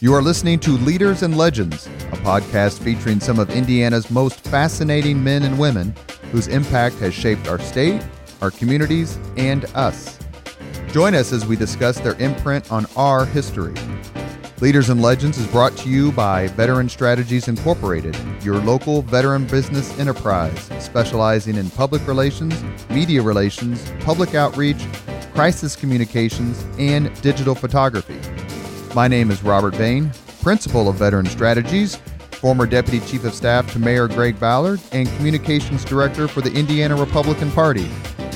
You are listening to Leaders and Legends, a podcast featuring some of Indiana's most fascinating men and women whose impact has shaped our state, our communities, and us. Join us as we discuss their imprint on our history. Leaders and Legends is brought to you by Veteran Strategies Incorporated, your local veteran business enterprise specializing in public relations, media relations, public outreach, crisis communications, and digital photography. My name is Robert Vane, Principal of Veteran Strategies, former Deputy Chief of Staff to Mayor Greg Ballard, and Communications Director for the Indiana Republican Party.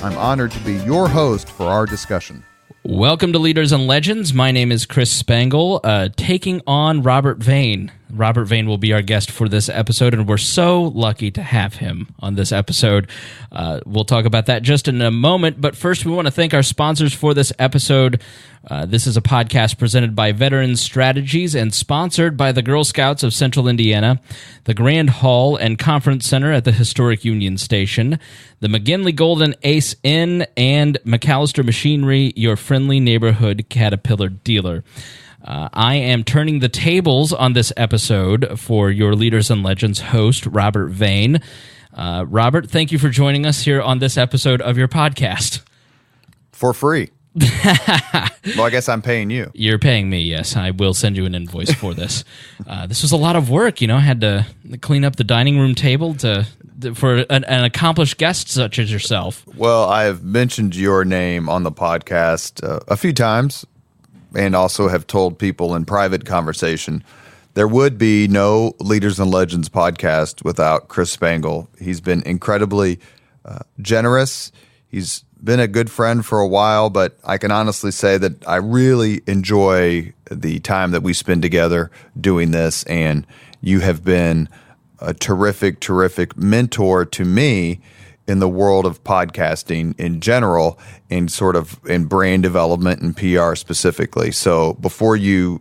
I'm honored to be your host for our discussion. Welcome to Leaders and Legends. My name is Chris Spangle, taking on Robert Vane. Robert Vane will be our guest for this episode, and we're so lucky to have him on this episode. We'll talk about that just in a moment, but first we want to thank our sponsors for this episode. This is a podcast presented by Veteran Strategies and sponsored by the Girl Scouts of Central Indiana, the Grand Hall and Conference Center at the historic Union Station, the McGinley Golden Ace Inn, and MacAllister Machinery, your friendly neighborhood Caterpillar dealer. I am turning the tables on this episode for your Leaders and Legends host, Robert Vane. Robert, thank you for joining us here on this episode of your podcast. For free. Well, I guess I'm paying you. You're paying me, yes. I will send you an invoice for this. This was a lot of work, you know. I had to clean up the dining room table for an accomplished guest such as yourself. Well, I have mentioned your name on the podcast a few times, and also have told people in private conversation there would be no Leaders and Legends podcast without Chris Spangle. He's been incredibly generous. He's been a good friend for a while, but I can honestly say that I really enjoy the time that we spend together doing this, and you have been a terrific, terrific mentor to me in the world of podcasting in general and sort of in brand development and PR specifically. So before you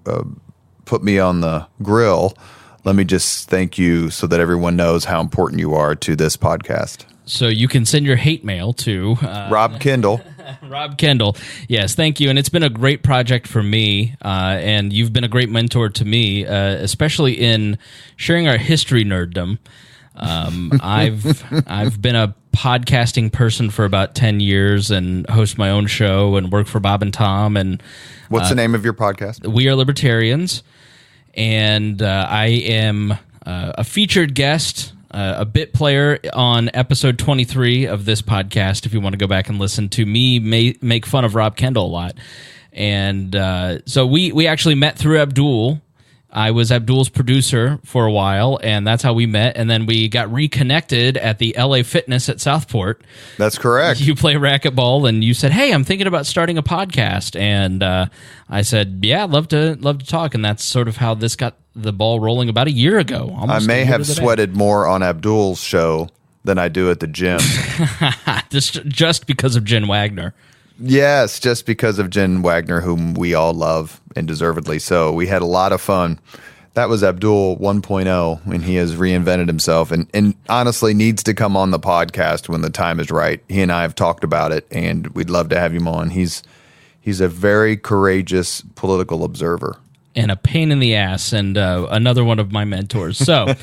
put me on the grill, let me just thank you so that everyone knows how important you are to this podcast. So you can send your hate mail to Rob Kendall. Rob Kendall. Yes, thank you. And it's been a great project for me, and you've been a great mentor to me, especially in sharing our history nerddom. I've been a podcasting person for about 10 years and host my own show and work for Bob and Tom. And what's the name of your podcast? We Are Libertarians. And I am a featured guest, a bit player on episode 23 of this podcast, if you want to go back and listen to me make fun of Rob Kendall a lot. And so we actually met through Abdul. I was Abdul's producer for a while, and that's how we met. And then we got reconnected at the LA Fitness at Southport. That's correct. You play racquetball, and you said, "Hey, I'm thinking about starting a podcast." And I said, "Yeah, I'd love to talk." And that's sort of how this got the ball rolling about a year ago. I may have sweated more on Abdul's show than I do at the gym. just because of Jen Wagner. Yes, just because of Jen Wagner, whom we all love, and deservedly so. We had a lot of fun. That was Abdul 1.0, and he has reinvented himself and honestly needs to come on the podcast when the time is right. He and I have talked about it, and we'd love to have him on. He's a very courageous political observer. And a pain in the ass, and another one of my mentors. So,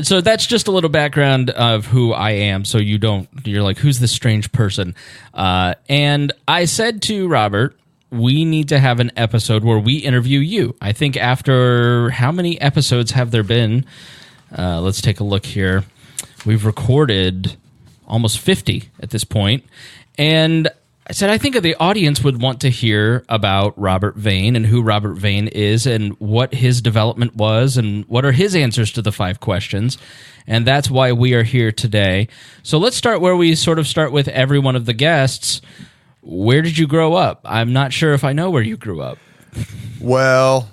so that's just a little background of who I am. So you're like, who's this strange person? And I said to Robert, we need to have an episode where we interview you. I think after how many episodes have there been? Let's take a look here. We've recorded almost 50 at this point, and I said, I think the audience would want to hear about Robert Vane and who Robert Vane is and what his development was and what are his answers to the 5 questions. And that's why we are here today. So let's start where we sort of start with every one of the guests. Where did you grow up? I'm not sure if I know where you grew up. Well,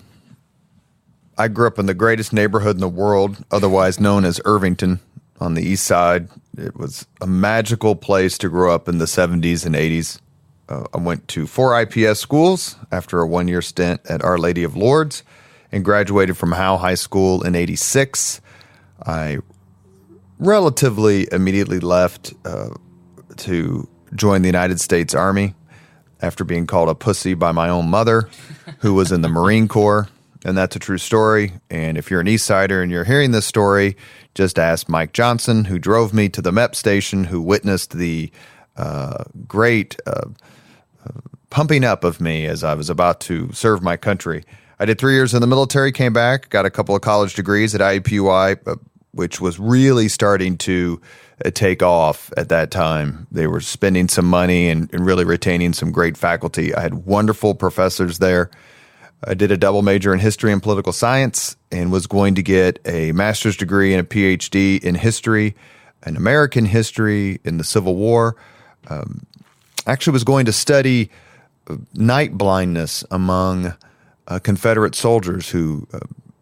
I grew up in the greatest neighborhood in the world, otherwise known as Irvington on the east side. It was a magical place to grow up in the 70s and 80s. I went to 4 IPS schools after a 1-year stint at Our Lady of Lourdes and graduated from Howe High School in 86. I relatively immediately left to join the United States Army after being called a pussy by my own mother, who was in the Marine Corps. and that's a true story. And if you're an East Sider and you're hearing this story, just ask Mike Johnson, who drove me to the MEP station, who witnessed the great pumping up of me as I was about to serve my country. I did 3 years in the military, came back, got a couple of college degrees at IUPUI, which was really starting to take off at that time. They were spending some money and really retaining some great faculty. I had wonderful professors there. I did a double major in history and political science and was going to get a master's degree and a PhD in history, in American history, in the Civil War. Actually was going to study night blindness among Confederate soldiers who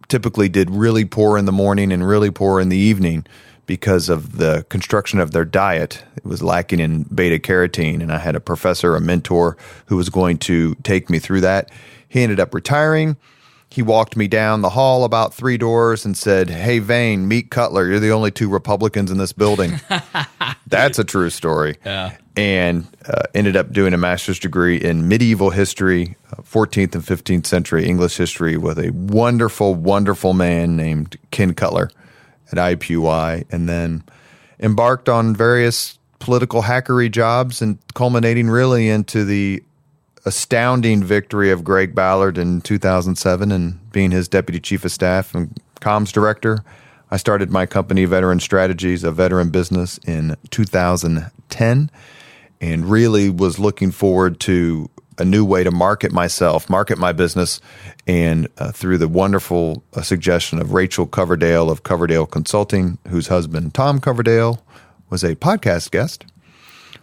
typically did really poor in the morning and really poor in the evening because of the construction of their diet. It was lacking in beta carotene, and I had a professor, a mentor, who was going to take me through that. He ended up retiring. He walked me down the hall about 3 doors and said, "Hey, Vane, meet Cutler. You're the only 2 Republicans in this building." That's a true story. Yeah. And ended up doing a master's degree in medieval history, 14th and 15th century English history with a wonderful, wonderful man named Ken Cutler at IUPUI, and then embarked on various political hackery jobs and culminating really into the astounding victory of Greg Ballard in 2007 and being his deputy chief of staff and comms director. I started my company, Veteran Strategies, a veteran business, in 2010, and really was looking forward to a new way to market myself, market my business, and through the wonderful suggestion of Rachel Coverdale of Coverdale Consulting, whose husband, Tom Coverdale, was a podcast guest.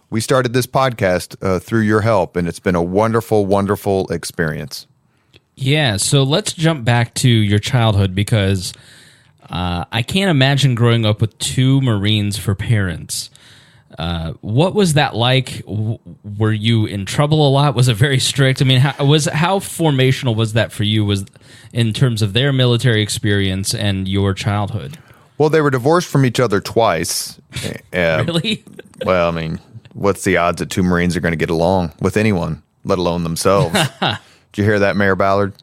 We started this podcast through your help, and it's been a wonderful, wonderful experience. Yeah, so let's jump back to your childhood, because I can't imagine growing up with 2 Marines for parents. What was that like? Were you in trouble a lot? Was it very strict? I mean, how formational was that for you? Was in terms of their military experience and your childhood? Well, they were divorced from each other twice. Really? Well, I mean, what's the odds that 2 Marines are going to get along with anyone, let alone themselves? Did you hear that, Mayor Ballard?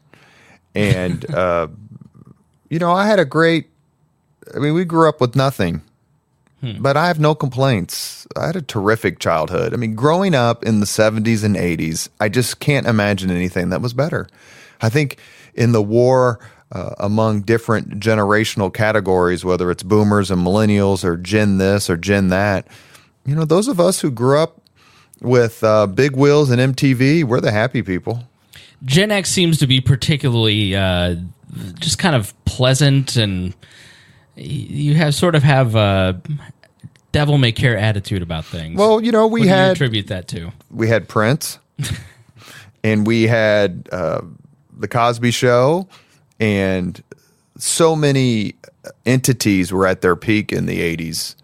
And I had we grew up with nothing. But I have no complaints. I had a terrific childhood. I mean, growing up in the 70s and 80s, I just can't imagine anything that was better. I think in the war among different generational categories, whether it's boomers and millennials or Gen this or Gen that, those of us who grew up with Big Wheels and MTV, we're the happy people. Gen X seems to be particularly just kind of pleasant, and you have a devil may care attitude about things. Well, what do you attribute that to? We had Prince, and we had the Cosby Show, and so many entities were at their peak in the 80s.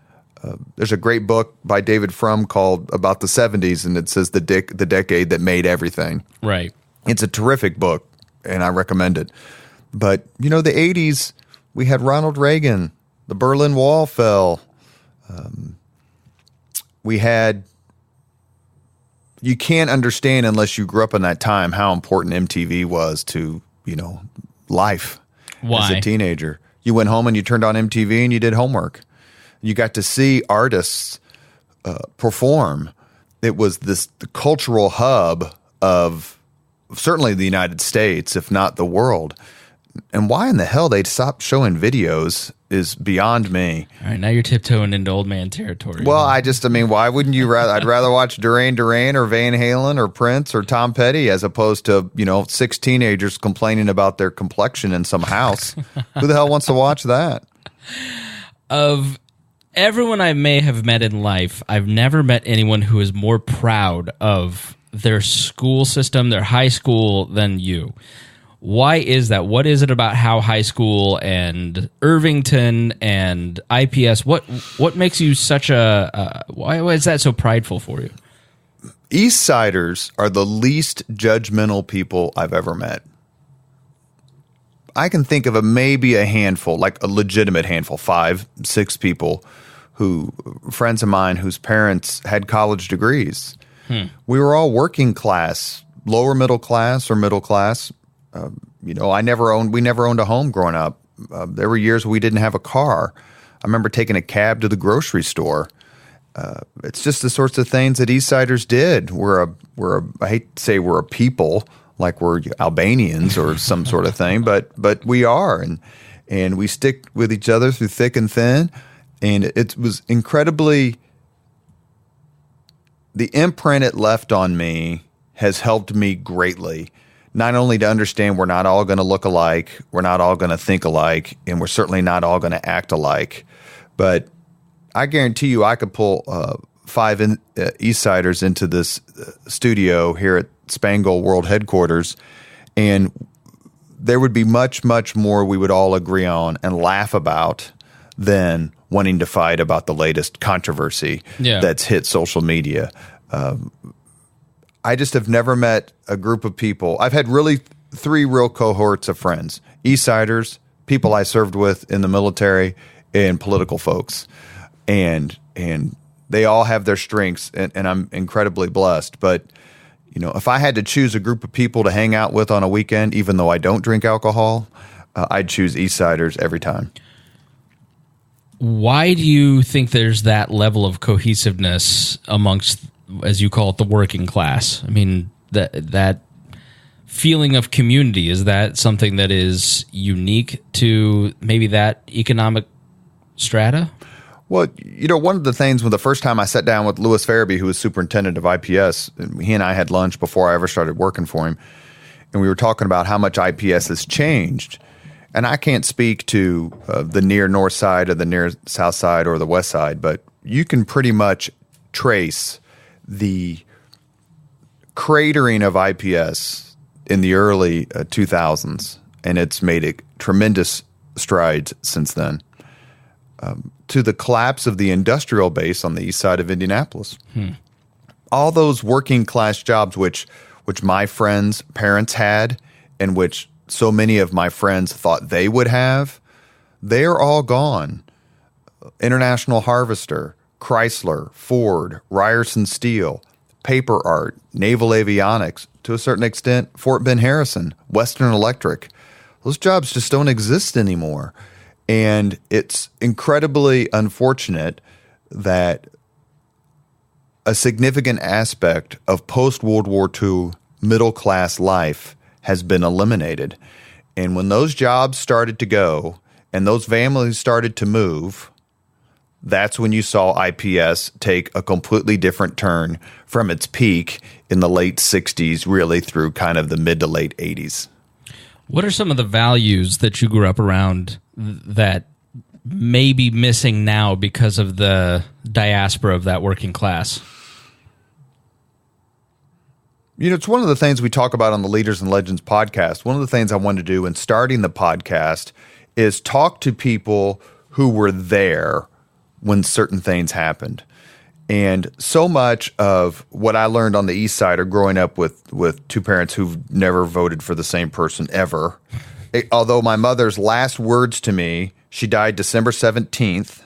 There's a great book by David Frum called About the 70s, and it says the decade that made everything. Right. It's a terrific book, and I recommend it. But, the 80s, we had Ronald Reagan. The Berlin Wall fell. You can't understand unless you grew up in that time how important MTV was to, life. Why? As a teenager. You went home and you turned on MTV and you did homework. You got to see artists perform. It was the cultural hub of certainly the United States, if not the world. And why in the hell they'd stop showing videos is beyond me. All right, now you're tiptoeing into old man territory. Well, why wouldn't you rather? I'd rather watch Duran Duran or Van Halen or Prince or Tom Petty as opposed to, 6 teenagers complaining about their complexion in some house. Who the hell wants to watch that? Of everyone I may have met in life, I've never met anyone who is more proud of their school system, their high school, than you. Why is that? What is it about how high school and Irvington and IPS, what makes you such why is that so prideful for you? East Siders are the least judgmental people I've ever met. I can think of maybe a handful, like a legitimate handful, 5, 6 people friends of mine whose parents had college degrees. We were all working class, lower middle class or middle class. We never owned a home growing up. There were years we didn't have a car. I remember taking a cab to the grocery store. It's just the sorts of things that Eastsiders did. I hate to say we're a people, like we're Albanians or some sort of thing, but we are, and we stick with each other through thick and thin. And it was incredibly, the imprint it left on me has helped me greatly. Not only to understand we're not all going to look alike, we're not all going to think alike, and we're certainly not all going to act alike, but I guarantee you I could pull 5 Eastsiders into this studio here at Spangle World Headquarters, and there would be much, much more we would all agree on and laugh about than wanting to fight about the latest controversy that's hit social media. I just have never met a group of people. I've had really 3 real cohorts of friends: Eastsiders, people I served with in the military, and political folks. And they all have their strengths, and I'm incredibly blessed. But, if I had to choose a group of people to hang out with on a weekend, even though I don't drink alcohol, I'd choose Eastsiders every time. Why do you think there's that level of cohesiveness amongst, as you call it, the working class? I mean, that feeling of community, is that something that is unique to maybe that economic strata? Well, one of the things when the first time I sat down with Louis Farabee, who was superintendent of IPS, and he and I had lunch before I ever started working for him, and we were talking about how much IPS has changed. And I can't speak to the near north side or the near south side or the west side, but you can pretty much trace the cratering of IPS in the early 2000s, and it's made a tremendous strides since then, to the collapse of the industrial base on the east side of Indianapolis. All those working class jobs which my friends' parents had and which so many of my friends thought they would have, they're all gone. International Harvester, Chrysler, Ford, Ryerson Steel, Paper Art, Naval Avionics, to a certain extent, Fort Ben Harrison, Western Electric. Those jobs just don't exist anymore. And it's incredibly unfortunate that a significant aspect of post-World War II middle-class life has been eliminated. And when those jobs started to go and those families started to move, that's when you saw IPS take a completely different turn from its peak in the late 60s, really through kind of the mid to late 80s. What are some of the values that you grew up around that may be missing now because of the diaspora of that working class? It's one of the things we talk about on the Leaders and Legends podcast. One of the things I wanted to do in starting the podcast is talk to people who were there when certain things happened. And so much of what I learned on the East Side, or growing up with 2 parents who've never voted for the same person ever, although my mother's last words to me, she died December 17th,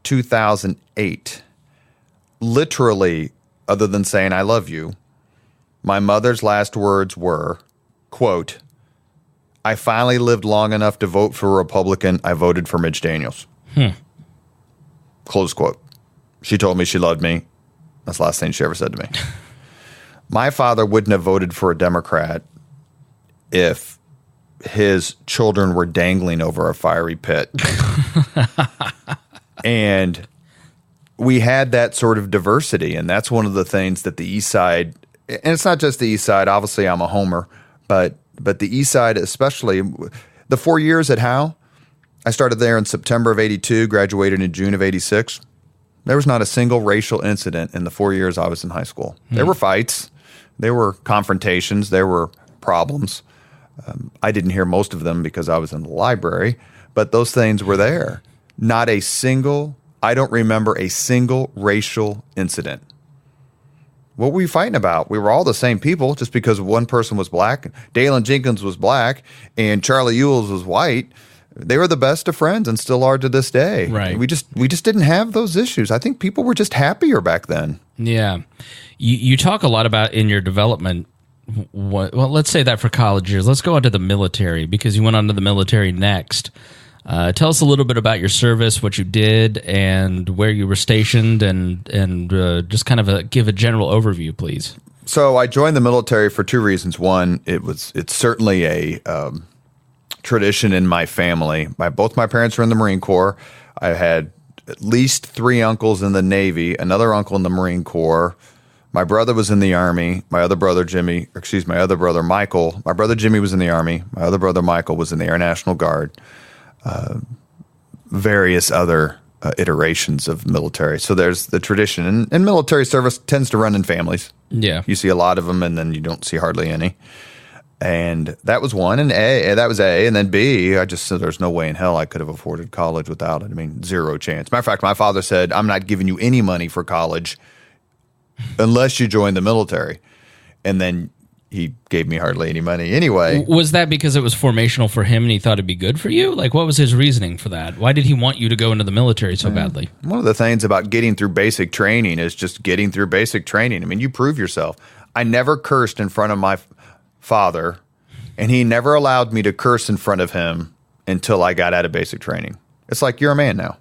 2008. Literally, other than saying, "I love you," my mother's last words were, quote, "I finally lived long enough to vote for a Republican. I voted for Mitch Daniels." Close quote. She told me she loved me. That's the last thing she ever said to me. My father wouldn't have voted for a Democrat if his children were dangling over a fiery pit. And we had that sort of diversity, and that's one of the things that the East Side, and it's not just the East Side, obviously I'm a homer, but the East Side especially, the 4 years at Howe, I started there in September of 82, graduated in June of 86. There was not a single racial incident in the 4 years I was in high school. There were fights, there were confrontations, there were problems. I didn't hear most of them because I was in the library, but those things were there. Not a single, I don't remember a single racial incident. What were we fighting about? We were all the same people just because one person was black. Dalen Jenkins was black and Charlie Ewells was white. They were the best of friends and still are to this day. Right. We just didn't have those issues. I think people were just happier back then. Yeah. You talk a lot about in your development Well, let's say that for college years. Let's go on to the military, because you went on to the military next. Tell us a little bit about your service, what you did, and where you were stationed, and just kind of give a general overview, please. So I joined the military for two reasons. One, it's certainly a tradition in my family. Both my parents were in the Marine Corps. I had at least 3 uncles in the Navy, another uncle in the Marine Corps. My brother was in the Army. My other brother Michael. My brother Jimmy was in the Army. My other brother Michael was in the Air National Guard. Various other iterations of military. So there's the tradition. And military service tends to run in families. Yeah. You see a lot of them, and then you don't see hardly any. And that was one. And that was A. And then B, I just said there's no way in hell I could have afforded college without it. I mean, zero chance. Matter of fact, my father said, I'm not giving you any money for college unless you join the military. And then he gave me hardly any money anyway. Was that because it was formational for him and he thought it'd be good for you? Like, what was his reasoning for that? Why did he want you to go into the military so badly? One of the things about getting through basic training is just getting through basic training. I mean, you prove yourself. I never cursed in front of my father, and he never allowed me to curse in front of him until I got out of basic training. It's like, you're a man now.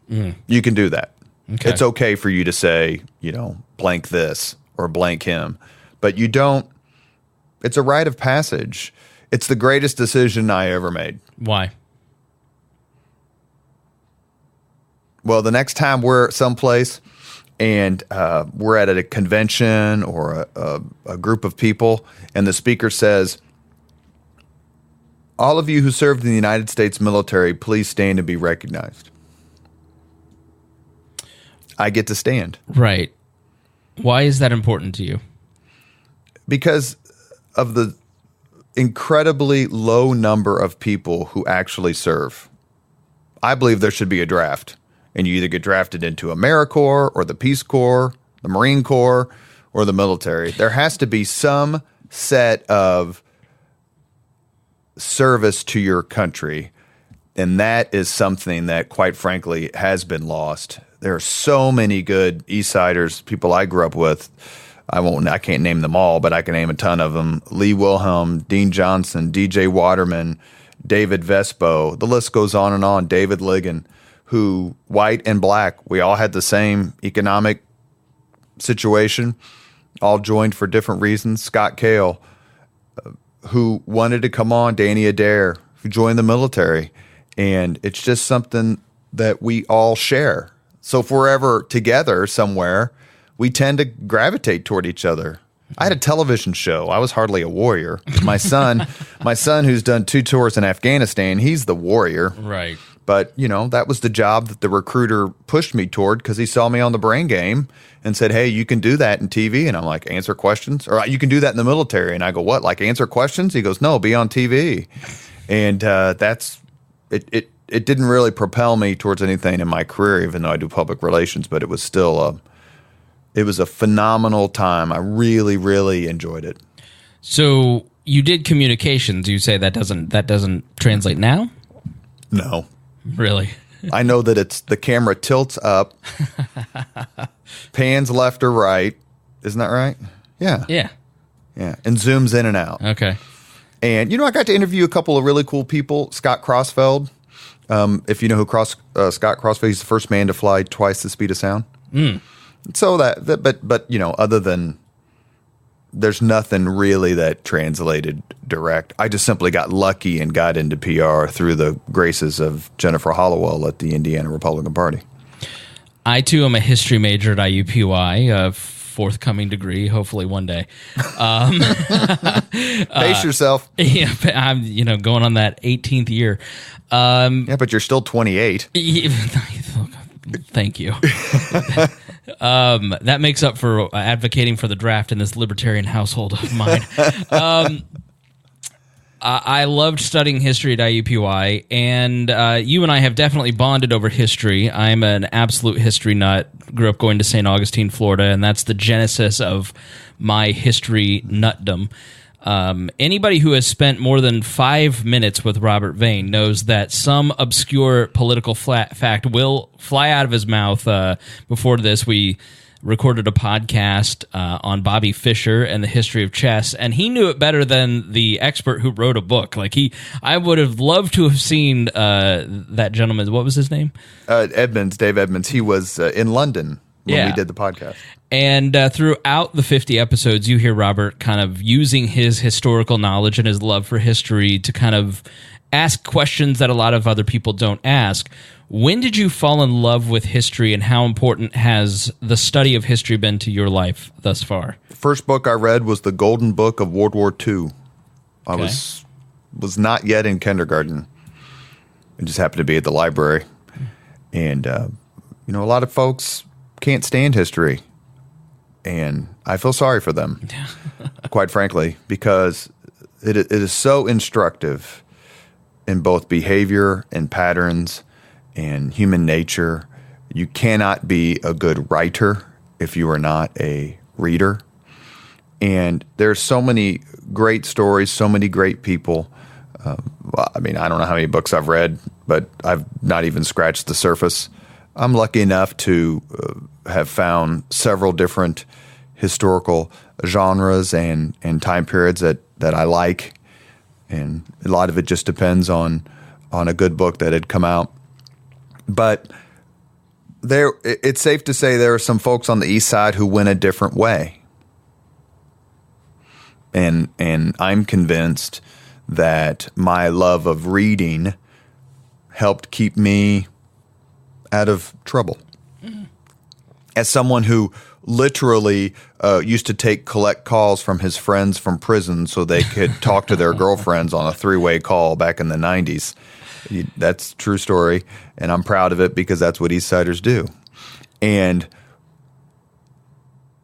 You can do that. Okay. It's okay for you to say, blank this or blank him. But you don't, it's a rite of passage. It's the greatest decision I ever made. Why? Well, the next time we're someplace and we're at a convention or a group of people, and the speaker says, all of you who served in the United States military, please stand and be recognized. I get to stand. Right. Why is that important to you? Because of the incredibly low number of people who actually serve. I believe there should be a draft, and you either get drafted into AmeriCorps or the Peace Corps, the Marine Corps, or the military. There has to be some set of service to your country, and that is something that, quite frankly, has been lost. There are so many good East Siders, people I grew up with. I can't name them all, but I can name a ton of them. Lee Wilhelm, Dean Johnson, DJ Waterman, David Vespo. The list goes on and on. David Ligon, who, white and black, we all had the same economic situation, all joined for different reasons. Scott Kale, who wanted to come on. Danny Adair, who joined the military. And it's just something that we all share. So if we're ever together somewhere, we tend to gravitate toward each other. I had a television show. I was hardly a warrior. My son, who's done 2 tours in Afghanistan, he's the warrior. Right. But, that was the job that the recruiter pushed me toward because he saw me on the Brain Game and said, hey, you can do that in TV. And I'm like, answer questions? Or you can do that in the military. And I go, what, like answer questions? He goes, no, be on TV. And it didn't really propel me towards anything in my career, even though I do public relations, but it was still it was a phenomenal time. I really, really enjoyed it. So you did communications. You say that doesn't translate now? No. Really? I know that the camera tilts up, pans left or right. Isn't that right? Yeah. Yeah. Yeah. And zooms in and out. Okay. And, I got to interview a couple of really cool people. Scott Crossfeld. If you know who Scott Crossfeld, he's the first man to fly twice the speed of sound. So but other than, there's nothing really that translated direct. I just simply got lucky and got into PR through the graces of Jennifer Hollowell at the Indiana Republican Party. I too am a history major at IUPUI, a forthcoming degree, hopefully one day. Pace yourself. Yeah, I'm going on that 18th year. Yeah, but you're still 28. Thank you. That makes up for advocating for the draft in this libertarian household of mine. I loved studying history at IUPUI, and you and I have definitely bonded over history. I'm an absolute history nut. Grew up going to St. Augustine, Florida, and that's the genesis of my history nutdom. Anybody who has spent more than 5 minutes with Robert Vane knows that some obscure political fact will fly out of his mouth. Before this, we recorded a podcast on Bobby Fischer and the history of chess, and he knew it better than the expert who wrote a book. Like I would have loved to have seen that gentleman. What was his name? Dave Edmonds. He was in London when we did the podcast. And throughout the 50 episodes, you hear Robert kind of using his historical knowledge and his love for history to kind of ask questions that a lot of other people don't ask. When did you fall in love with history, and how important has the study of history been to your life thus far? The first book I read was The Golden Book of World War II. I was not yet in kindergarten. I just happened to be at the library. And, a lot of folks can't stand history. And I feel sorry for them, quite frankly, because it is so instructive in both behavior and patterns and human nature. You cannot be a good writer if you are not a reader. And there's so many great stories, so many great people. I don't know how many books I've read, but I've not even scratched the surface. I'm lucky enough to have found several different historical genres and time periods that I like. And a lot of it just depends on a good book that had come out. But it's safe to say there are some folks on the East Side who went a different way. And I'm convinced that my love of reading helped keep me out of trouble. Mm-hmm. As someone who literally used to collect calls from his friends from prison so they could talk to their girlfriends on a three-way call back in the 90s. That's a true story, and I'm proud of it because that's what East Siders do. And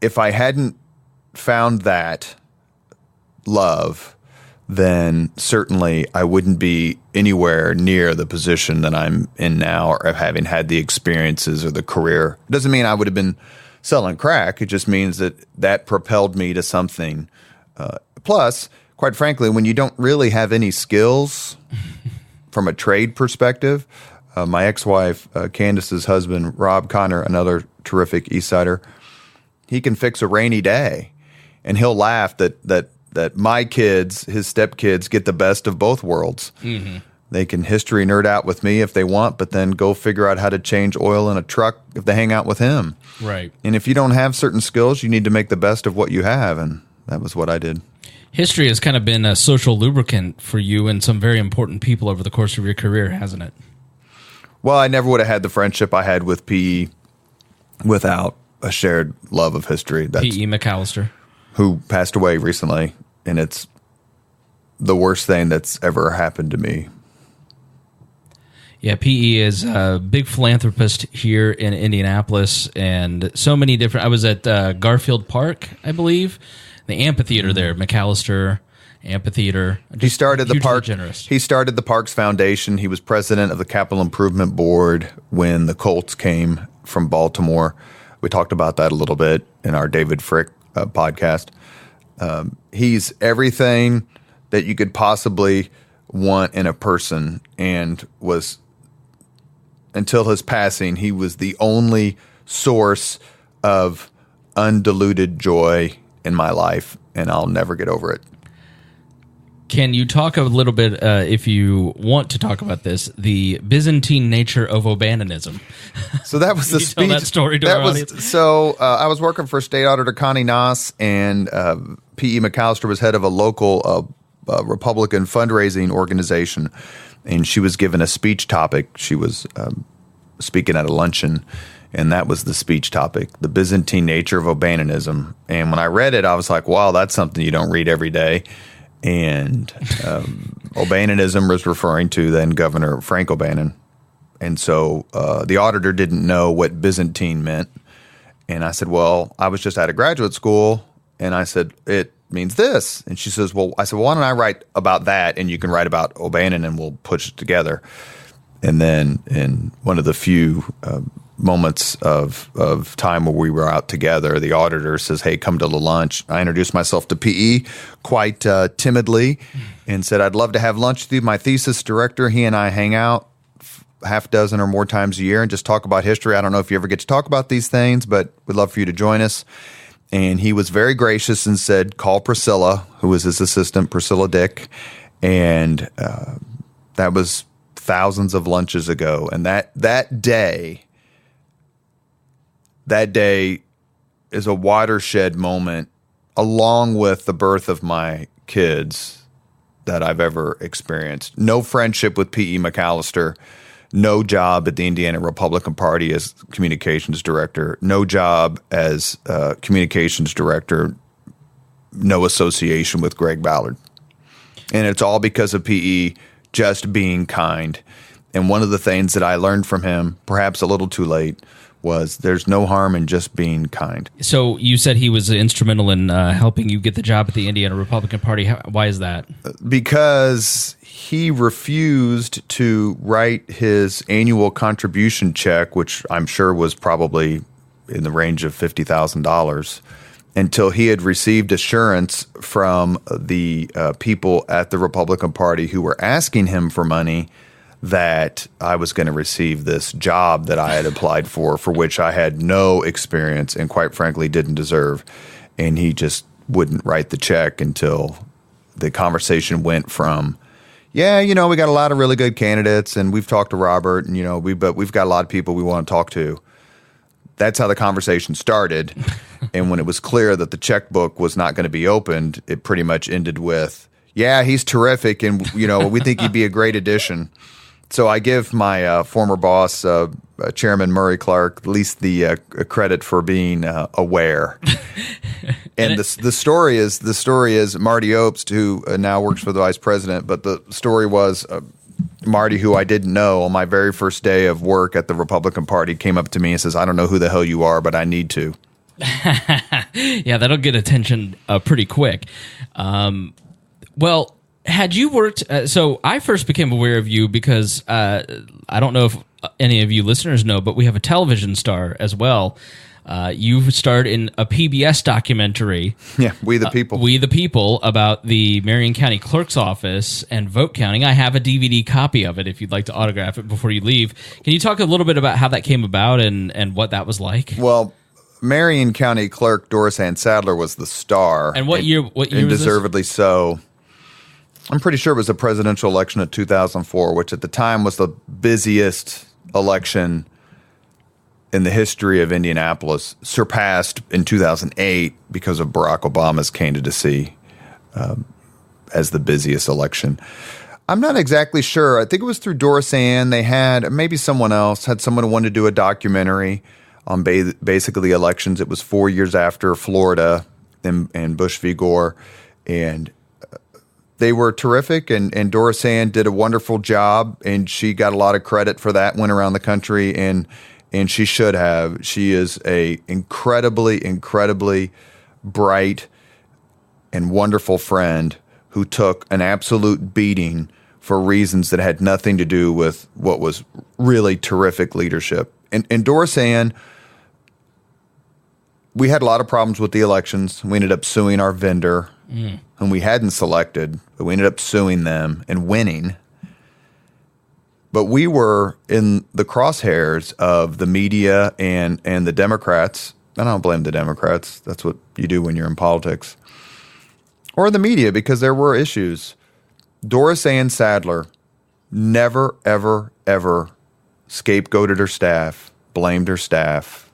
if I hadn't found that love, then certainly I wouldn't be anywhere near the position that I'm in now, or having had the experiences or the career. It doesn't mean I would have been selling crack. It just means that propelled me to something. Plus, quite frankly, when you don't really have any skills from a trade perspective, my ex-wife, Candace's husband, Rob Connor, another terrific East Sider, he can fix a rainy day, and he'll laugh that my kids, his stepkids, get the best of both worlds. Mm-hmm. They can history nerd out with me if they want, but then go figure out how to change oil in a truck if they hang out with him. Right. And if you don't have certain skills, you need to make the best of what you have, and that was what I did. History has kind of been a social lubricant for you and some very important people over the course of your career, hasn't it? Well, I never would have had the friendship I had with PE without a shared love of history. That's P.E. MacAllister, who passed away recently, and it's the worst thing that's ever happened to me. Yeah, P.E. is a big philanthropist here in Indianapolis, and so many different... I was at Garfield Park, I believe, the amphitheater there, MacAllister Amphitheater. He started the park. Generous. He started the Parks Foundation. He was president of the Capital Improvement Board when the Colts came from Baltimore. We talked about that a little bit in our David Frick podcast. He's everything that you could possibly want in a person, and was, until his passing, he was the only source of undiluted joy in my life, and I'll never get over it. Can you talk a little bit, if you want to talk about this, the Byzantine nature of O'Bannonism? So that was the speech. Tell that story to our audience. So I was working for State Auditor Connie Noss, and P.E. MacAllister was head of a local Republican fundraising organization, and she was given a speech topic. She was speaking at a luncheon, and that was the speech topic, the Byzantine nature of O'Bannonism. And when I read it, I was like, wow, that's something you don't read every day. And O'Bannonism was referring to then Governor Frank O'Bannon. And so the auditor didn't know what Byzantine meant. And I said, well, I was just out of graduate school. And I said, it means this. And she says, well, I said, well, why don't I write about that, and you can write about O'Bannon, and we'll push it together. And then in one of the few moments of time where we were out together, the auditor says, hey, come to the lunch. I introduced myself to PE quite timidly and said, I'd love to have lunch with you. My thesis director, he and I hang out half dozen or more times a year and just talk about history. I don't know if you ever get to talk about these things, but we'd love for you to join us. And he was very gracious and said, call Priscilla, who was his assistant, Priscilla Dick. And that was thousands of lunches ago. And that day is a watershed moment, along with the birth of my kids, that I've ever experienced. No friendship with P.E. MacAllister, no job at the Indiana Republican Party as communications director, no job as communications director, no association with Greg Ballard. And it's all because of P.E. just being kind. And one of the things that I learned from him, perhaps a little too late, was there's no harm in just being kind. So you said he was instrumental in helping you get the job at the Indiana Republican Party. Why is that? Because he refused to write his annual contribution check, which I'm sure was probably in the range of $50,000, until he had received assurance from the people at the Republican Party who were asking him for money that I was going to receive this job that I had applied for which I had no experience and quite frankly didn't deserve. And he just wouldn't write the check until the conversation went from, yeah, we got a lot of really good candidates and we've talked to Robert and, but we've got a lot of people we want to talk to. That's how the conversation started. And when it was clear that the checkbook was not going to be opened, it pretty much ended with, yeah, he's terrific. And, we think he'd be a great addition. So I give my former boss, Chairman Murray Clark, at least the credit for being aware. And the story is Marty Obst, who now works for the vice president. But the story was Marty, who I didn't know, on my very first day of work at the Republican Party, came up to me and says, "I don't know who the hell you are, but I need to." Yeah, that'll get attention pretty quick. Well. Had you worked, so I first became aware of you because I don't know if any of you listeners know, but we have a television star as well. You starred in a PBS documentary. Yeah, We the People. We the People, about the Marion County Clerk's Office and vote counting. I have a DVD copy of it if you'd like to autograph it before you leave. Can you talk a little bit about how that came about and what that was like? Well, Marion County Clerk Doris Ann Sadler was the star. And what year was this? Deservedly so. I'm pretty sure it was the presidential election of 2004, which at the time was the busiest election in the history of Indianapolis, surpassed in 2008 because of Barack Obama's candidacy as the busiest election. I'm not exactly sure. I think it was through Doris Ann. They had, maybe someone else, had someone who wanted to do a documentary on basically elections. It was 4 years after Florida and Bush v. Gore. And they were terrific, and Doris Ann did a wonderful job, and she got a lot of credit for that, went around the country, and she should have. She is a incredibly bright and wonderful friend who took an absolute beating for reasons that had nothing to do with what was really terrific leadership. And Doris Ann, we had a lot of problems with the elections. We ended up suing our vendor, whom we hadn't selected, but we ended up suing them and winning. But we were in the crosshairs of the media and the Democrats. And I don't blame the Democrats. That's what you do when you're in politics. Or the media, because there were issues. Doris Ann Sadler never, ever, ever scapegoated her staff, blamed her staff,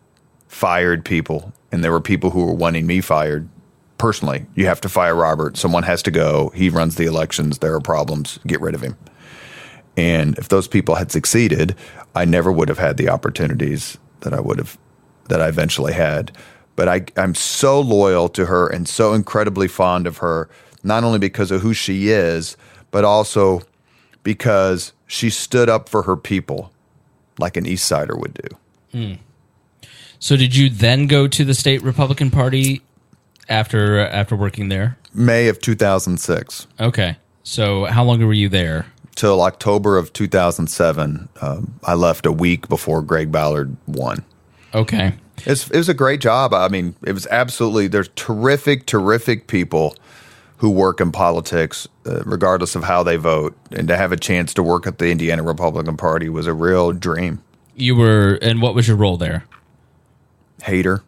fired people. And there were people who were wanting me fired. Personally, you have to fire Robert. Someone has to go. He runs the elections. There are problems. Get rid of him. And if those people had succeeded, I never would have had the opportunities that I eventually had. But I'm so loyal to her and so incredibly fond of her, not only because of who she is, but also because she stood up for her people like an East Sider would do. So did you then go to the state Republican Party after working there? May of 2006. Okay. So how long were you there? Till October of 2007. I left a week before Greg Ballard won. Okay. It was a great job. I mean, it was absolutely, there's terrific people who work in politics, regardless of how they vote, and to have a chance to work at the Indiana Republican Party was a real dream. And what was your role there? Hater.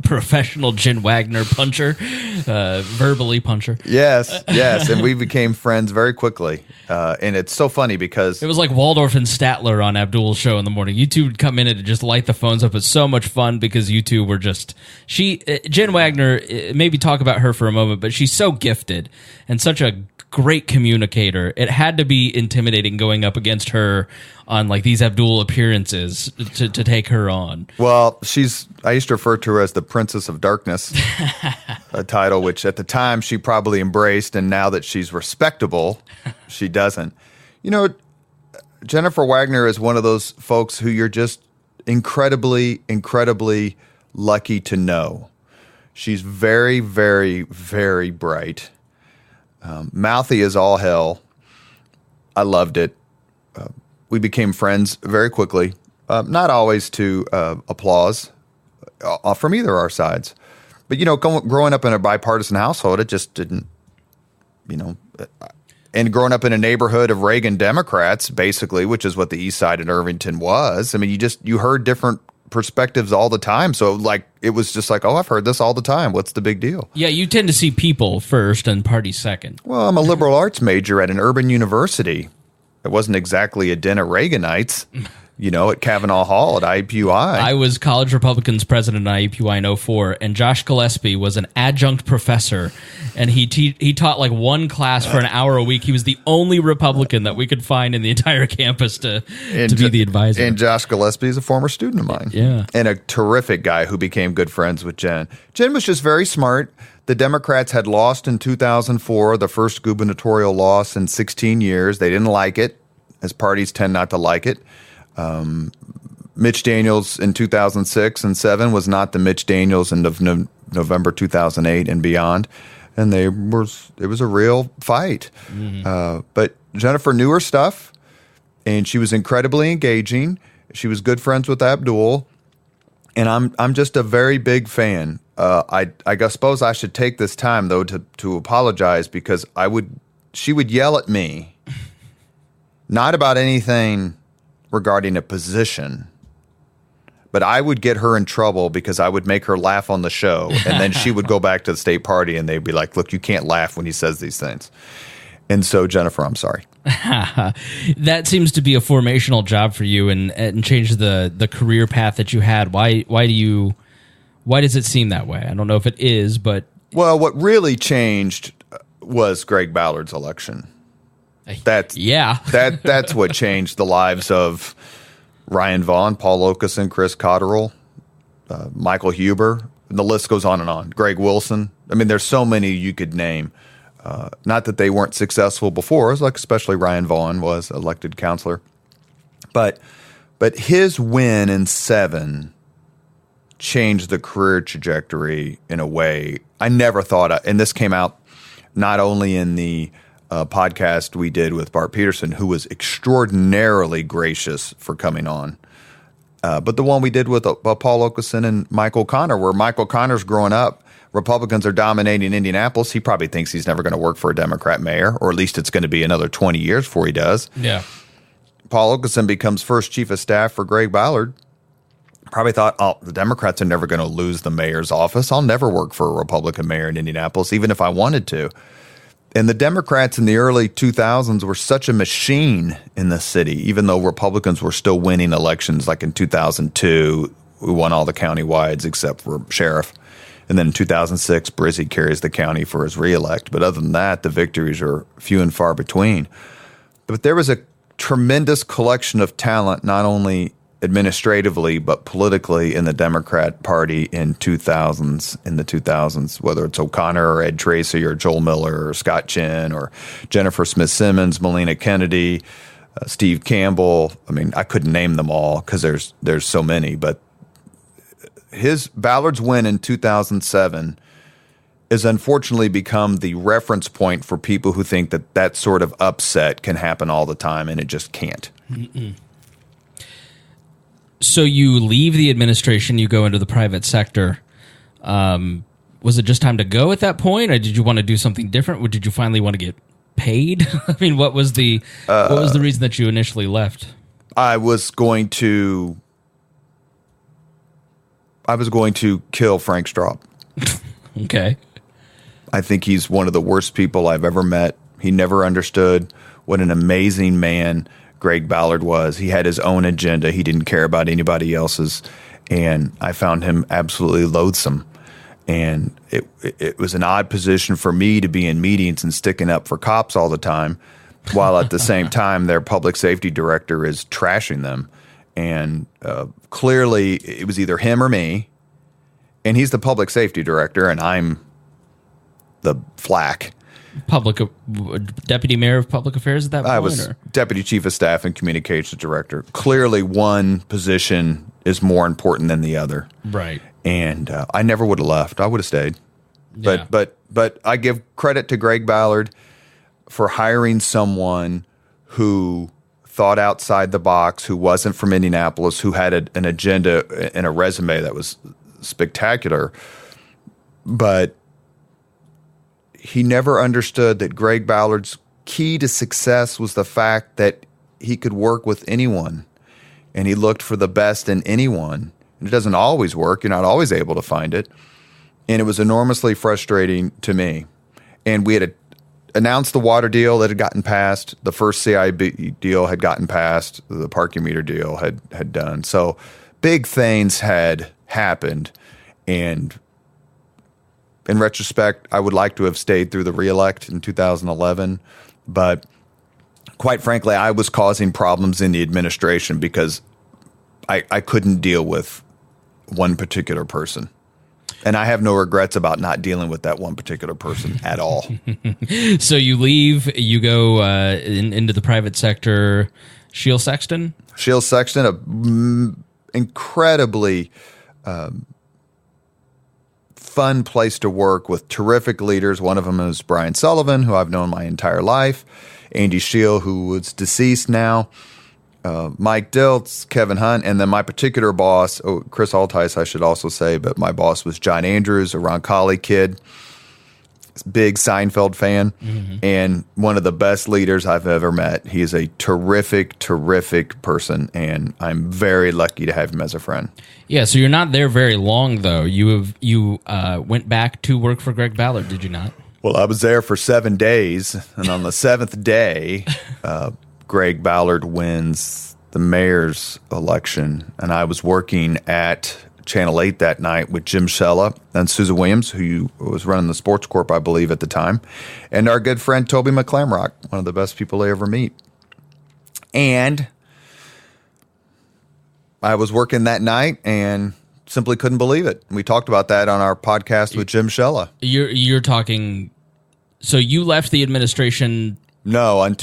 Professional Jen Wagner puncher, verbally puncher. Yes, and we became friends very quickly. And it's so funny because it was like Waldorf and Statler on Abdul's show in the morning. You two would come in and just light the phones up. It's so much fun because you two were just Jen Wagner. Maybe talk about her for a moment, but she's so gifted and such a great communicator. It had to be intimidating going up against her on like these Abdul appearances to take her on. Well, I used to refer to her as the Princess of Darkness, a title which at the time she probably embraced, and now that she's respectable, she doesn't. You know, Jennifer Wagner is one of those folks who you're just incredibly, incredibly lucky to know. She's very, very, very bright. Mouthy as all hell. I loved it. We became friends very quickly, not always to applause from either our sides. But, you know, growing up in a bipartisan household, it just didn't, you know, and growing up in a neighborhood of Reagan Democrats, basically, which is what the East Side in Irvington was. I mean, you heard different perspectives all the time. So like, it was just like, oh, I've heard this all the time. What's the big deal? Yeah, you tend to see people first and party second. Well, I'm a liberal arts major at an urban university. It wasn't exactly a den of Reaganites, you know, at Kavanaugh Hall at IUPUI. I was College Republicans president at IUPUI in 04, and Josh Gillespie was an adjunct professor, and he taught like one class for an hour a week. He was the only Republican that we could find in the entire campus to be the advisor. And Josh Gillespie is a former student of mine. Yeah. And a terrific guy who became good friends with Jen. Jen was just very smart. The Democrats had lost in 2004, the first gubernatorial loss in 16 years. They didn't like it, as parties tend not to like it. Mitch Daniels in 2006 and 7 was not the Mitch Daniels in November 2008 and beyond. And it was a real fight. Mm-hmm. But Jennifer knew her stuff, and she was incredibly engaging. She was good friends with Abdul. And I'm just a very big fan. I suppose I should take this time though to apologize, because she would yell at me, not about anything regarding a position, but I would get her in trouble because I would make her laugh on the show, and then she would go back to the state party and they'd be like, look, you can't laugh when he says these things. And so, Jennifer, I'm sorry. That seems to be a formational job for you and change the career path that you had. Why does it seem that way? I don't know if it is, but... Well, what really changed was Greg Ballard's election. That's what changed the lives of Ryan Vaughn, Paul Okeson, Chris Cotterill, Michael Huber. And the list goes on and on. Greg Wilson. I mean, there's so many you could name. Not that they weren't successful before, like especially Ryan Vaughn was elected counselor. But his win in 7 changed the career trajectory in a way I never thought of. And this came out not only in the podcast we did with Bart Peterson, who was extraordinarily gracious for coming on, but the one we did with Paul Okeson and Michael Connor, where Michael Connor's growing up. Republicans are dominating Indianapolis. He probably thinks he's never going to work for a Democrat mayor, or at least it's going to be another 20 years before he does. Yeah. Paul Okeson becomes first chief of staff for Greg Ballard. Probably thought, oh, the Democrats are never going to lose the mayor's office. I'll never work for a Republican mayor in Indianapolis, even if I wanted to. And the Democrats in the early 2000s were such a machine in the city, even though Republicans were still winning elections. Like in 2002, we won all the county-wides except for sheriff. And then in 2006, Brizzy carries the county for his reelect. But other than that, the victories are few and far between. But there was a tremendous collection of talent, not only administratively, but politically in the Democrat Party in the 2000s, whether it's O'Connor or Ed Tracy or Joel Miller or Scott Chin or Jennifer Smith Simmons, Melina Kennedy, Steve Campbell. I mean, I couldn't name them all because there's so many, but Ballard's win in 2007 has unfortunately become the reference point for people who think that sort of upset can happen all the time, and it just can't. Mm-mm. So you leave the administration, you go into the private sector. was it just time to go at that point, or did you want to do something different? Or did you finally want to get paid? I mean, what was the reason that you initially left? I was going to kill Frank Straub. Okay. I think he's one of the worst people I've ever met. He never understood what an amazing man Greg Ballard was. He had his own agenda. He didn't care about anybody else's. And I found him absolutely loathsome. And it was an odd position for me to be in meetings and sticking up for cops all the time, while at the same time their public safety director is trashing them. And clearly it was either him or me. And he's the public safety director, and I'm the flack. Deputy Mayor of Public Affairs at that point? I was Deputy Chief of Staff and Communications Director. Clearly one position is more important than the other. Right. And I never would have left. I would have stayed. Yeah. But I give credit to Greg Ballard for hiring someone who thought outside the box, who wasn't from Indianapolis, who had an agenda and a resume that was spectacular. But he never understood that Greg Ballard's key to success was the fact that he could work with anyone, and he looked for the best in anyone. And it doesn't always work. You're not always able to find it. And it was enormously frustrating to me. And we had announced the water deal that had gotten passed. The first CIB deal had gotten passed. The parking meter deal had done. So big things had happened. And in retrospect, I would like to have stayed through the reelect in 2011. But quite frankly, I was causing problems in the administration because I couldn't deal with one particular person. And I have no regrets about not dealing with that one particular person at all. So you leave, you go into the private sector. Shield Sexton? Shield Sexton, an incredibly fun place to work with terrific leaders. One of them is Brian Sullivan, who I've known my entire life. Andy Shield, who was deceased now. Mike Diltz, Kevin Hunt, and then my particular boss, Chris Altice, I should also say, but my boss was John Andrews, a Roncalli kid, big Seinfeld fan, and one of the best leaders I've ever met. He is a terrific, terrific person, and I'm very lucky to have him as a friend. Yeah, so you're not there very long, though. You went back to work for Greg Ballard, did you not? Well, I was there for 7 days, and on the seventh day, Greg Ballard wins the mayor's election, and I was working at Channel 8 that night with Jim Shella and Susan Williams, who was running the Sports Corp, I believe, at the time, and our good friend Toby McClamrock, one of the best people I ever meet. And I was working that night and simply couldn't believe it. We talked about that on our podcast with Jim Shella. You're talking, so you left the administration. No, on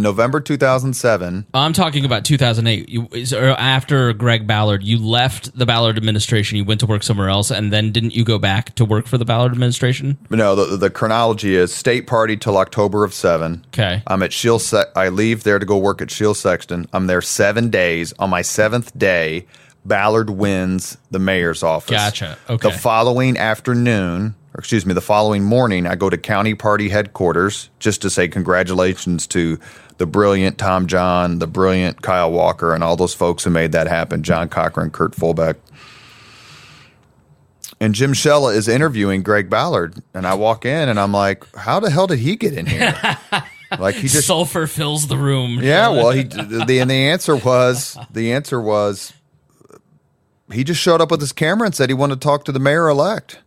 November 2007. I'm talking about 2008. After Greg Ballard, you left the Ballard administration, you went to work somewhere else, and then didn't you go back to work for the Ballard administration? No, the chronology is state party till October of 7. Okay. I'm at I leave there to go work at Shield Sexton. I'm there 7 days. On my 7th day, Ballard wins the mayor's office. Gotcha. Okay. The following morning, I go to county party headquarters just to say congratulations to the brilliant Tom John, the brilliant Kyle Walker, and all those folks who made that happen, John Cochran, Kurt Fulbeck. And Jim Shella is interviewing Greg Ballard, and I walk in, and I'm like, how the hell did he get in here? Like he just sulfur fills the room. Yeah, well, the answer was he just showed up with his camera and said he wanted to talk to the mayor-elect.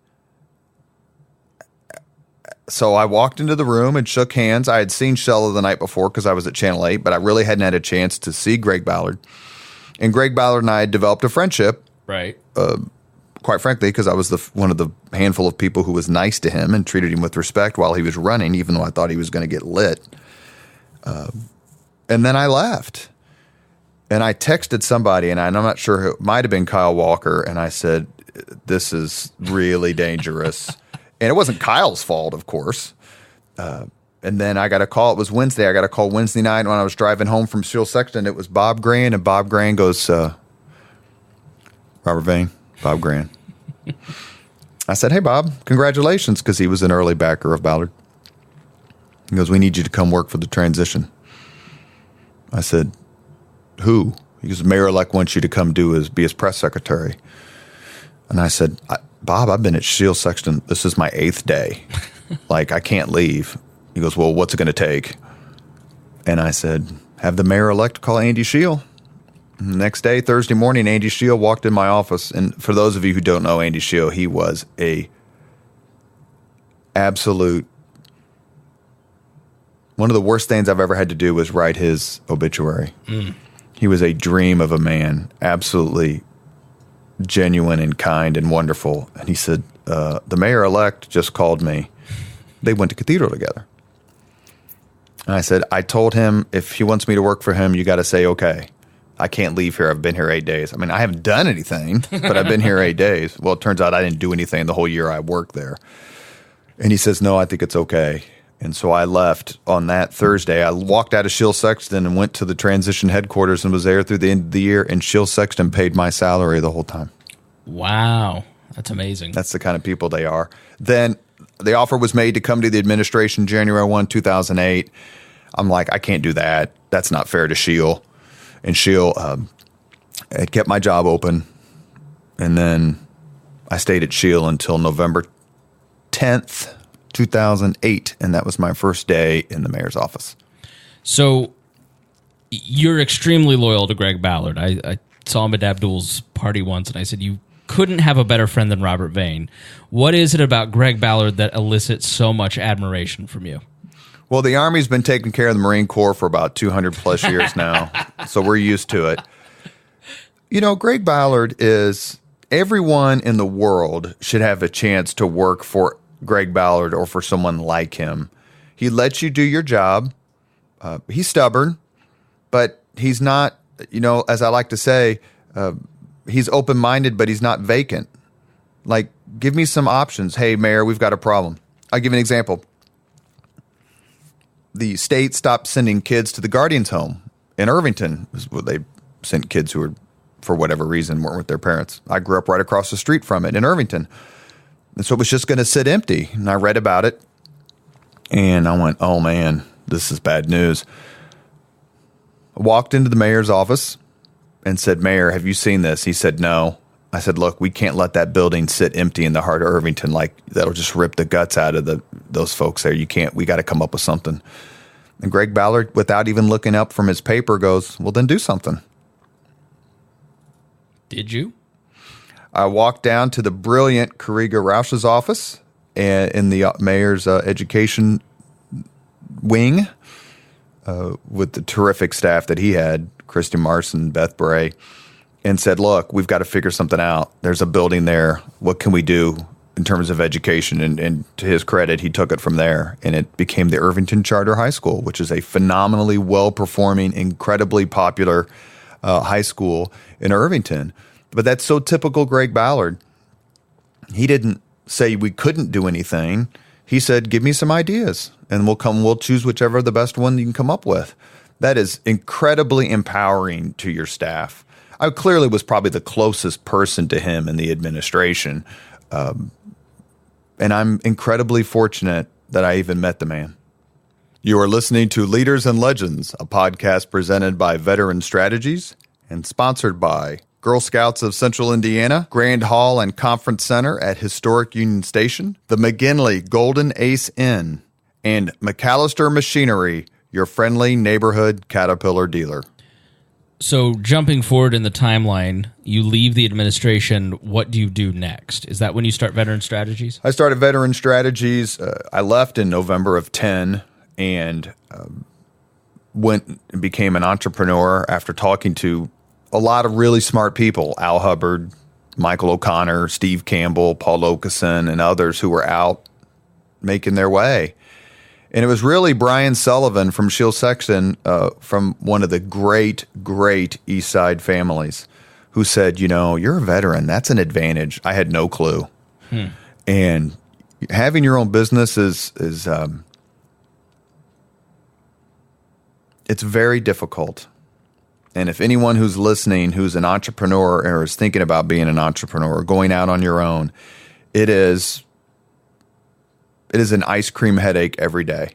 So I walked into the room and shook hands. I had seen Shella the night before because I was at Channel 8, but I really hadn't had a chance to see Greg Ballard. And Greg Ballard and I had developed a friendship. Right. Quite frankly, because I was one of the handful of people who was nice to him and treated him with respect while he was running, even though I thought he was going to get lit. And then I left. And I texted somebody, and I'm not sure who, it might have been Kyle Walker, and I said, this is really dangerous. And it wasn't Kyle's fault, of course. And then I got a call. It was Wednesday. I got a call Wednesday night when I was driving home from Shield Sexton. It was Bob Gran, and Bob Gran goes, Robert Vane, Bob Gran. I said, hey, Bob, congratulations, because he was an early backer of Ballard. He goes, we need you to come work for the transition. I said, who? He goes, Mayor-elect wants you to come be his press secretary. And I said, Bob, I've been at Shield Sexton. This is my 8th day. Like, I can't leave. He goes, well, what's it going to take? And I said, have the mayor-elect call Andy Shield. Next day, Thursday morning, Andy Shield walked in my office. And for those of you who don't know Andy Shield, he was a absolute, one of the worst things I've ever had to do was write his obituary. He was a dream of a man, absolutely genuine and kind and wonderful. And he said, the mayor-elect just called me. They went to Cathedral together. And I said, I told him if he wants me to work for him, you got to say, okay. I can't leave here. I've been here 8 days. I mean, I haven't done anything, but I've been here 8 days. Well, it turns out I didn't do anything the whole year I worked there. And he says, no, I think it's okay. And so I left on that Thursday. I walked out of Shield Sexton and went to the transition headquarters and was there through the end of the year. And Shield Sexton paid my salary the whole time. Wow. That's amazing. That's the kind of people they are. Then the offer was made to come to the administration January 1, 2008. I'm like, I can't do that. That's not fair to Shield. And Shield had kept my job open. And then I stayed at Shield until November 10th, 2008. And that was my first day in the mayor's office. So you're extremely loyal to Greg Ballard. I saw him at Abdul's party once, and I said, you couldn't have a better friend than Robert Vane. What is it about Greg Ballard that elicits so much admiration from you? Well, the Army's been taking care of the Marine Corps for about 200 plus years now, so we're used to it. You know, Greg Ballard is, everyone in the world should have a chance to work for Greg Ballard or for someone like him. He lets you do your job. He's stubborn, but he's not, you know, as I like to say, he's open-minded, but he's not vacant. Like, give me some options. Hey, Mayor, we've got a problem. I'll give you an example. The state stopped sending kids to the Guardians home in Irvington. They sent kids who were, for whatever reason, weren't with their parents. I grew up right across the street from it in Irvington. And so it was just going to sit empty. And I read about it. And I went, oh, man, this is bad news. I walked into the mayor's office and said, Mayor, have you seen this? He said, no. I said, look, we can't let that building sit empty in the heart of Irvington. Like, that'll just rip the guts out of those folks there. You can't, we got to come up with something. And Greg Ballard, without even looking up from his paper, goes, well, then do something. Did you? I walked down to the brilliant Kariga Roush's office in the mayor's education wing with the terrific staff that he had, Christy Marson, Beth Bray, and said, look, we've got to figure something out. There's a building there. What can we do in terms of education? And to his credit, he took it from there, and it became the Irvington Charter High School, which is a phenomenally well-performing, incredibly popular high school in Irvington. But that's so typical Greg Ballard. He didn't say we couldn't do anything. He said, give me some ideas, and we'll choose whichever the best one you can come up with. That is incredibly empowering to your staff. I clearly was probably the closest person to him in the administration. And I'm incredibly fortunate that I even met the man. You are listening to Leaders and Legends, a podcast presented by Veteran Strategies and sponsored by Girl Scouts of Central Indiana, Grand Hall and Conference Center at Historic Union Station, the McGinley Golden Ace Inn, and MacAllister Machinery, your friendly neighborhood Caterpillar dealer. So jumping forward in the timeline, you leave the administration. What do you do next? Is that when you start Veteran Strategies? I started Veteran Strategies. I left in November of 10 and went and became an entrepreneur after talking to a lot of really smart people, Al Hubbard, Michael O'Connor, Steve Campbell, Paul Okeson, and others who were out making their way. And it was really Brian Sullivan from Shield Sexton, from one of the great, great East Side families, who said, you know, you're a veteran. That's an advantage. I had no clue. And having your own business is it's very difficult. And if anyone who's listening, who's an entrepreneur or is thinking about being an entrepreneur or going out on your own, It is an ice cream headache every day.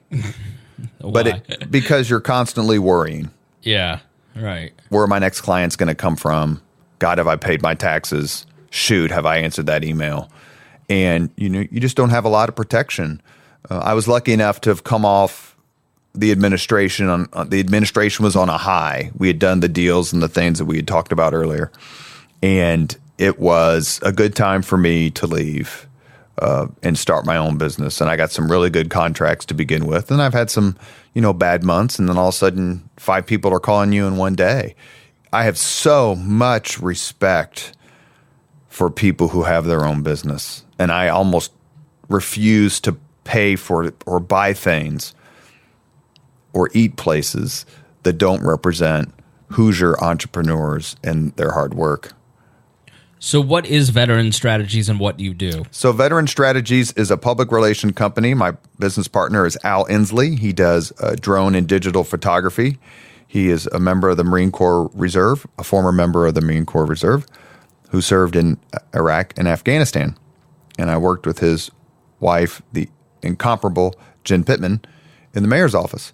But because you're constantly worrying. Yeah, right. Where my next client's going to come from? God, have I paid my taxes? Shoot, have I answered that email? And you just don't have a lot of protection. I was lucky enough to have come off the administration. The administration was on a high. We had done the deals and the things that we had talked about earlier, and it was a good time for me to leave and start my own business. And I got some really good contracts to begin with, and I've had some bad months, and then all of a sudden 5 people are calling you in one day. I have so much respect for people who have their own business, and I almost refuse to pay for or buy things or eat places that don't represent Hoosier entrepreneurs and their hard work. So what is Veteran Strategies and what do you do? So Veteran Strategies is a public relation company. My business partner is Al Inslee. He does drone and digital photography. He is a member of the Marine Corps Reserve, a former member of the Marine Corps Reserve, who served in Iraq and Afghanistan. And I worked with his wife, the incomparable Jen Pittman, in the mayor's office.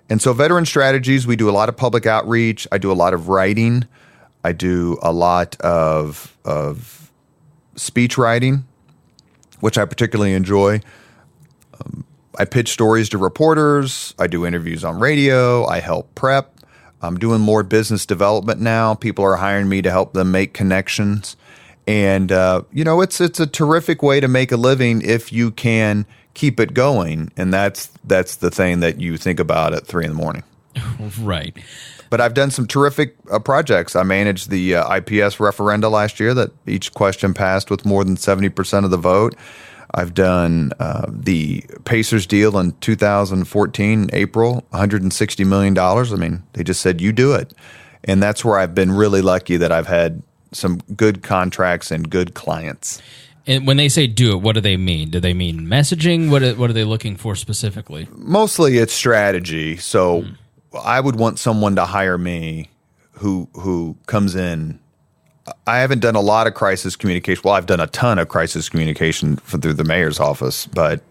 And so Veteran Strategies, we do a lot of public outreach. I do a lot of writing. I do a lot of speech writing, which I particularly enjoy. I pitch stories to reporters. I do interviews on radio. I help prep. I'm doing more business development now. People are hiring me to help them make connections. And, it's a terrific way to make a living if you can keep it going. And that's the thing that you think about at 3 a.m. Right. But I've done some terrific projects. I managed the IPS referenda last year that each question passed with more than 70% of the vote. I've done the Pacers deal in 2014, April, $160 million. I mean, they just said, you do it. And that's where I've been really lucky that I've had some good contracts and good clients. And when they say do it, what do they mean? Do they mean messaging? What are they looking for specifically? Mostly it's strategy. So I would want someone to hire me who comes in. I haven't done a lot of crisis communication. Well, I've done a ton of crisis communication through the mayor's office, but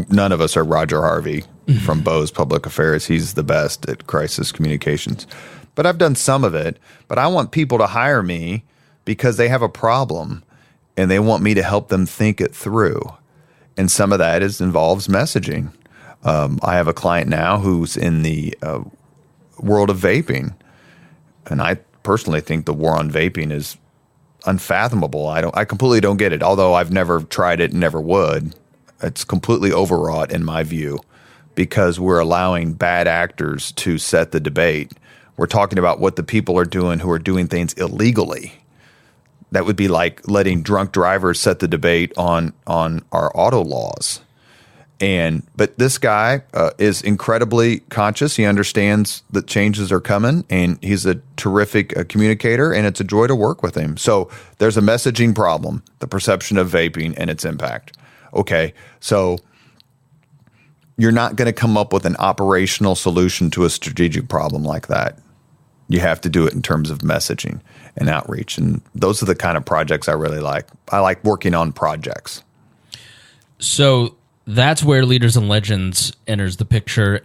none of us are Roger Harvey from Bose Public Affairs. He's the best at crisis communications. But I've done some of it. But I want people to hire me because they have a problem and they want me to help them think it through. And some of that involves messaging. I have a client now who's in the world of vaping, and I personally think the war on vaping is unfathomable. I completely don't get it. Although I've never tried it and never would. It's completely overwrought in my view because we're allowing bad actors to set the debate. We're talking about what the people are doing who are doing things illegally. That would be like letting drunk drivers set the debate on our auto laws. But this guy is incredibly conscious. He understands that changes are coming, and he's a terrific communicator, and it's a joy to work with him. So there's a messaging problem, the perception of vaping and its impact. Okay, so you're not going to come up with an operational solution to a strategic problem like that. You have to do it in terms of messaging and outreach, and those are the kind of projects I really like. I like working on projects. So that's where Leaders and Legends enters the picture.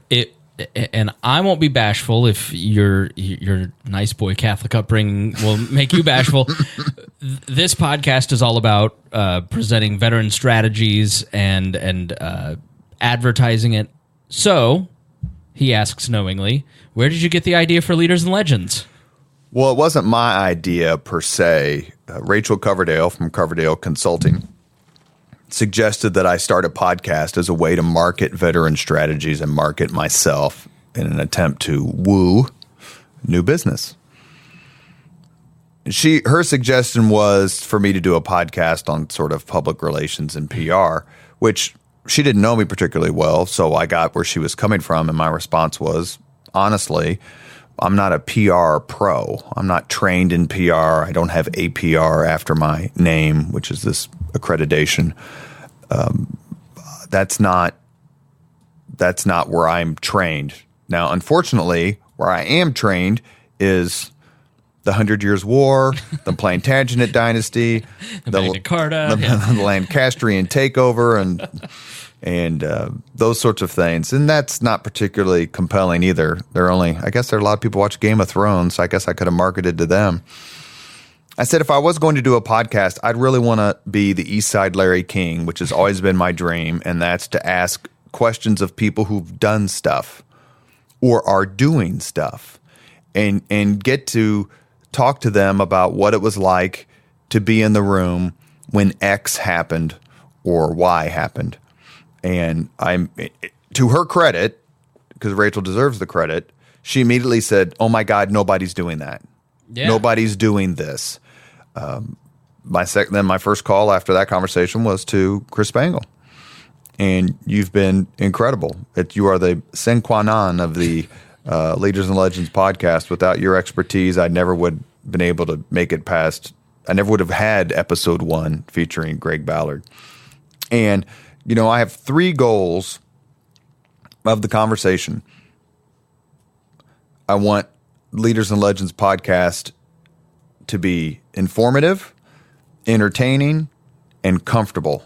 And I won't be bashful if your nice boy Catholic upbringing will make you bashful. This podcast is all about presenting veteran strategies and advertising it. So he asks knowingly, where did you get the idea for Leaders and Legends? Well, it wasn't my idea per se. Rachel Coverdale from Coverdale Consulting suggested that I start a podcast as a way to market veteran strategies and market myself in an attempt to woo new business. Her suggestion was for me to do a podcast on sort of public relations and PR, which she didn't know me particularly well, so I got where she was coming from, and my response was, honestly, I'm not a PR pro. I'm not trained in PR. I don't have APR after my name, which is this accreditation. That's not where I'm trained. Now, unfortunately, where I am trained is the 100 Years' War, the Plantagenet dynasty, the Magna Carta, the Lancastrian takeover, and those sorts of things. And that's not particularly compelling either. I guess there are a lot of people watch Game of Thrones, so I guess I could have marketed to them. I said if I was going to do a podcast, I'd really want to be the East Side Larry King, which has always been my dream, and that's to ask questions of people who've done stuff or are doing stuff and get to talk to them about what it was like to be in the room when X happened or Y happened. And to her credit, because Rachel deserves the credit, she immediately said, "Oh my God, nobody's doing that. Yeah. Nobody's doing this." My first call after that conversation was to Chris Spangle. And you've been incredible. You are the sine qua non of the Leaders and Legends podcast. Without your expertise, I never would have been able to make it past. I never would have had episode 1 featuring Greg Ballard. And, I have 3 goals of the conversation. I want Leaders and Legends podcast to be informative, entertaining, and comfortable.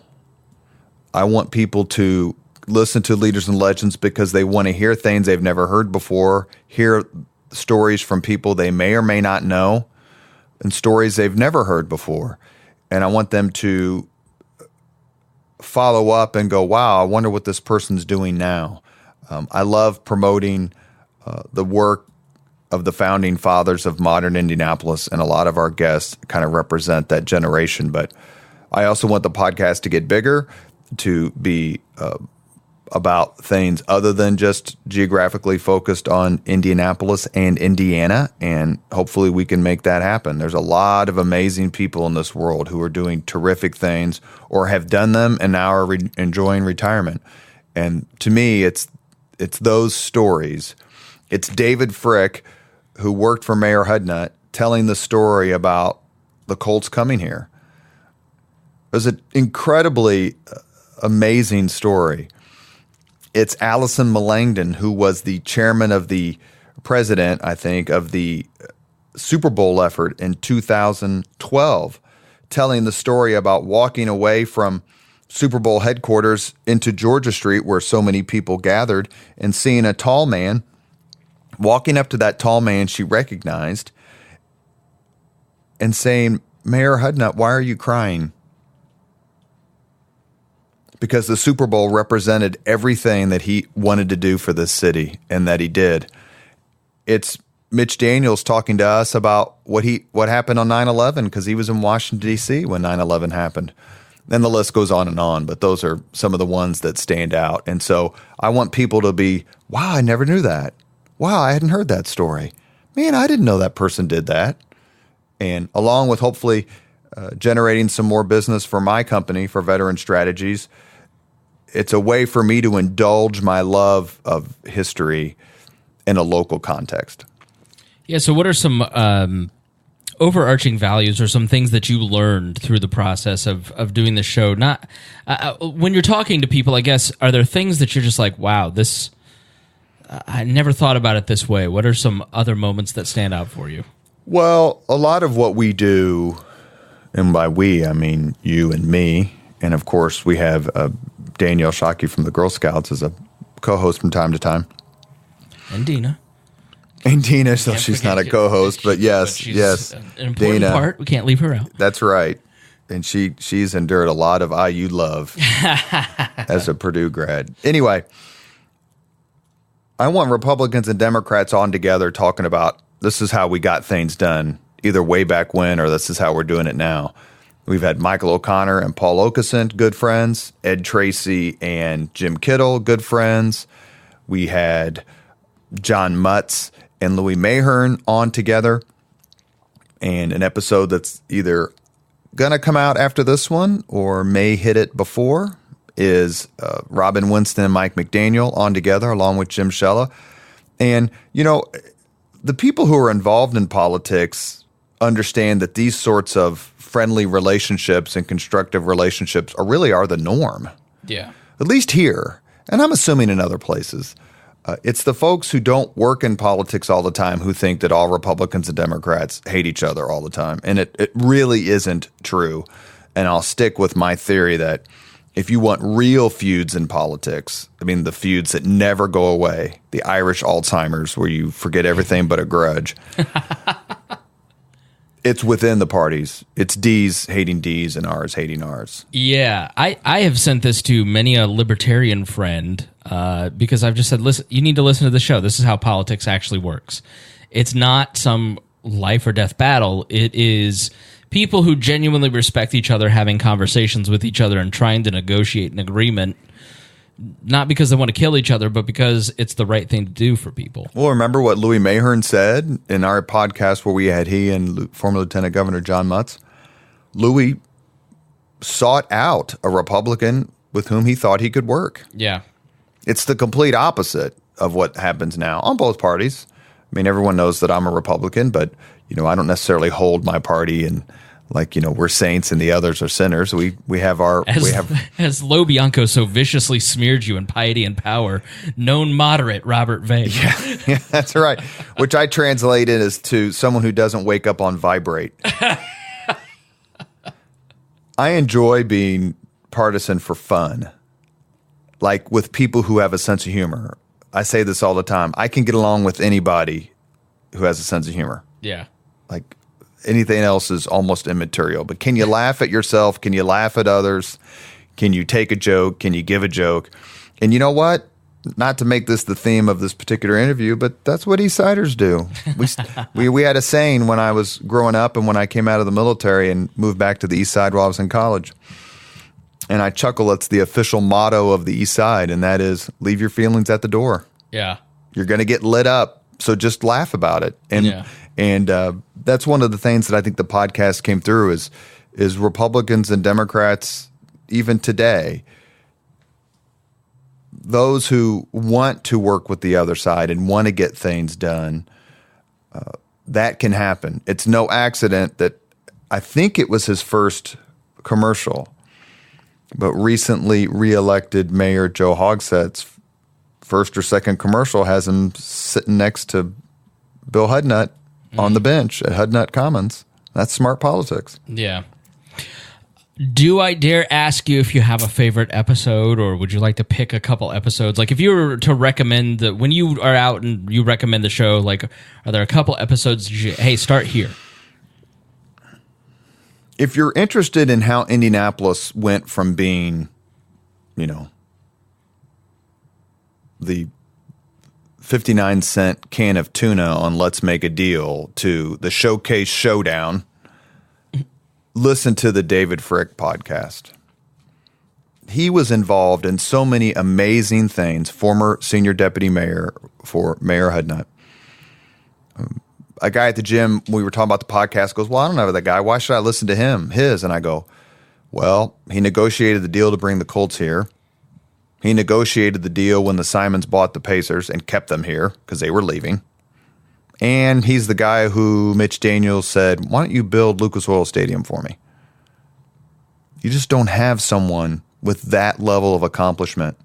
I want people to listen to Leaders and Legends because they want to hear things they've never heard before, hear stories from people they may or may not know, and stories they've never heard before. And I want them to follow up and go, wow, I wonder what this person's doing now. I love promoting the work of the founding fathers of modern Indianapolis, and a lot of our guests kind of represent that generation. But I also want the podcast to get bigger, to be about things other than just geographically focused on Indianapolis and Indiana, and hopefully we can make that happen. There's a lot of amazing people in this world who are doing terrific things or have done them and now are enjoying retirement. And to me, it's those stories. It's David Frick, who worked for Mayor Hudnut, telling the story about the Colts coming here. It was an incredibly amazing story. It's Allison Malangton, who was the chairman of the president, I think, of the Super Bowl effort in 2012, telling the story about walking away from Super Bowl headquarters into Georgia Street, where so many people gathered, and seeing a tall man. Walking up to that tall man she recognized and saying, "Mayor Hudnut, why are you crying?" Because the Super Bowl represented everything that he wanted to do for this city and that he did. It's Mitch Daniels talking to us about what happened on 9/11 because he was in Washington, D.C. when 9/11 happened. And the list goes on, but those are some of the ones that stand out. And so I want people to be, wow, I never knew that. Wow, I hadn't heard that story. Man, I didn't know that person did that. And along with hopefully generating some more business for my company, for Veteran Strategies, it's a way for me to indulge my love of history in a local context. Yeah, so what are some overarching values or some things that you learned through the process of doing the show? Not when you're talking to people, I guess, are there things that you're just like, wow, this... I never thought about it this way. What are some other moments that stand out for you? Well, a lot of what we do, and by we, I mean you and me, and of course we have Danielle Shockey from the Girl Scouts as a co-host from time to time. And Dina. So she's not a co-host, but yes. An important Dina, part. We can't leave her out. That's right. And she's endured a lot of IU love as a Purdue grad. Anyway, I want Republicans and Democrats on together talking about this is how we got things done, either way back when or this is how we're doing it now. We've had Michael O'Connor and Paul Okeson, good friends. Ed Tracy and Jim Kittle, good friends. We had John Mutz and Louis Mahern on together. And an episode that's either going to come out after this one or may hit it before is Robin Winston and Mike McDaniel on together along with Jim Shella. And, the people who are involved in politics understand that these sorts of friendly relationships and constructive relationships are the norm. Yeah. At least here. And I'm assuming in other places. It's the folks who don't work in politics all the time who think that all Republicans and Democrats hate each other all the time. And it really isn't true. And I'll stick with my theory that if you want real feuds in politics, I mean, the feuds that never go away, the Irish Alzheimer's where you forget everything but a grudge, it's within the parties. It's D's hating D's and R's hating R's. Yeah, I have sent this to many a libertarian friend because I've just said, listen, you need to listen to the show. This is how politics actually works. It's not some life or death battle. It is people who genuinely respect each other having conversations with each other and trying to negotiate an agreement, not because they want to kill each other, but because it's the right thing to do for people. Well, remember what Louis Mahern said in our podcast where we had he and former Lieutenant Governor John Mutz? Louis sought out a Republican with whom he thought he could work. Yeah. It's the complete opposite of what happens now on both parties. I mean, everyone knows that I'm a Republican, but, I don't necessarily hold my party and we're saints and the others are sinners. We have our... As Lo Bianco so viciously smeared you in Piety and Power, known moderate Robert Vane. Yeah, that's right. Which I translate it as to someone who doesn't wake up on vibrate. I enjoy being partisan for fun, like with people who have a sense of humor. I say this all the time. I can get along with anybody who has a sense of humor. Yeah. Like anything else is almost immaterial. But can you laugh at yourself? Can you laugh at others? Can you take a joke? Can you give a joke? And you know what? Not to make this the theme of this particular interview, but that's what East Siders do. We had a saying when I was growing up and when I came out of the military and moved back to the East Side while I was in college. And I chuckle, it's the official motto of the East Side, and that is, leave your feelings at the door. Yeah. You're going to get lit up, so just laugh about it. And that's one of the things that I think the podcast came through is Republicans and Democrats, even today, those who want to work with the other side and want to get things done, that can happen. It's no accident that I think it was his first commercial, but recently reelected Mayor Joe Hogsett's first or second commercial has him sitting next to Bill Hudnut on the bench at Hudnut Commons. That's smart politics. Yeah. Do I dare ask you if you have a favorite episode, or would you like to pick a couple episodes? Like if you were to recommend, when you are out and you recommend the show, like are there a couple episodes, hey, start here? If you're interested in how Indianapolis went from being, the 59-cent can of tuna on Let's Make a Deal to the Showcase Showdown, listen to the David Frick podcast. He was involved in so many amazing things, former senior deputy mayor for Mayor Hudnut. A guy at the gym, we were talking about the podcast, goes, well, I don't know that guy. Why should I listen to him? And I go, well, he negotiated the deal to bring the Colts here. He negotiated the deal when the Simons bought the Pacers and kept them here because they were leaving. And he's the guy who Mitch Daniels said, why don't you build Lucas Oil Stadium for me? You just don't have someone with that level of accomplishment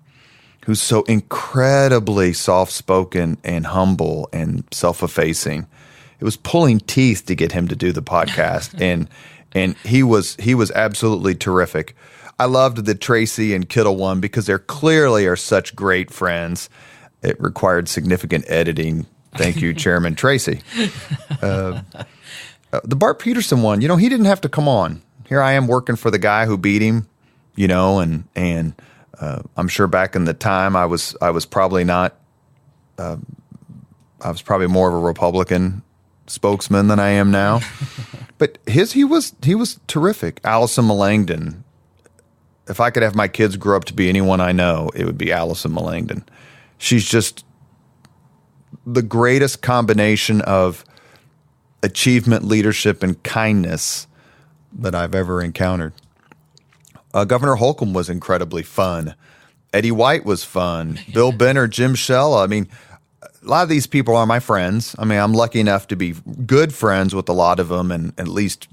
who's so incredibly soft-spoken and humble and self-effacing. It was pulling teeth to get him to do the podcast, and he was absolutely terrific. I loved the Tracy and Kittle one because they clearly are such great friends. It required significant editing. Thank you, Chairman Tracy. The Bart Peterson one, he didn't have to come on. Here I am working for the guy who beat him, and I'm sure back in the time I was probably not. I was probably more of a Republican spokesman than I am now. But he was terrific. Allison Melangton. If I could have my kids grow up to be anyone I know, it would be Allison Melangton. She's just the greatest combination of achievement, leadership, and kindness that I've ever encountered. Governor Holcomb was incredibly fun. Eddie White was fun. Bill Benner, Jim Shella. I mean, a lot of these people are my friends. I mean, I'm lucky enough to be good friends with a lot of them and at least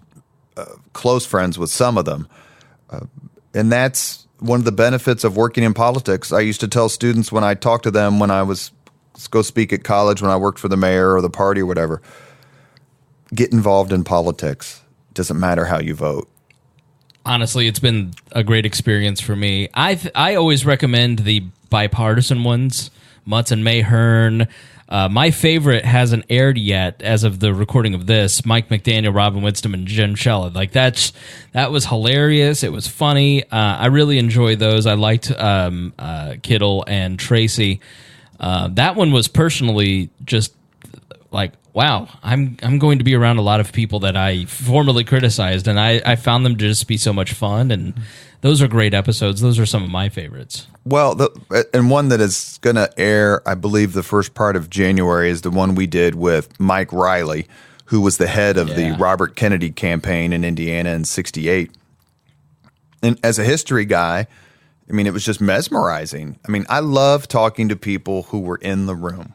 close friends with some of them. And that's one of the benefits of working in politics. I used to tell students when I talked to them when I was go speak at college when I worked for the mayor or the party or whatever. Get involved in politics. Doesn't matter how you vote. Honestly, it's been a great experience for me. I always recommend the bipartisan ones, Mutz and Mahern. My favorite hasn't aired yet as of the recording of this. Mike McDaniel, Robin Winston, and Jen Shella. Like that was hilarious. It was funny. I really enjoyed those. I liked Kittle and Tracy. That one was personally just like, wow, I'm going to be around a lot of people that I formerly criticized, and I found them to just be so much fun, and those are great episodes. Those are some of my favorites. Well, and one that is going to air, I believe, the first part of January is the one we did with Mike Riley, who was the head of the Robert Kennedy campaign in Indiana in '68. And as a history guy, I mean, it was just mesmerizing. I mean, I love talking to people who were in the room.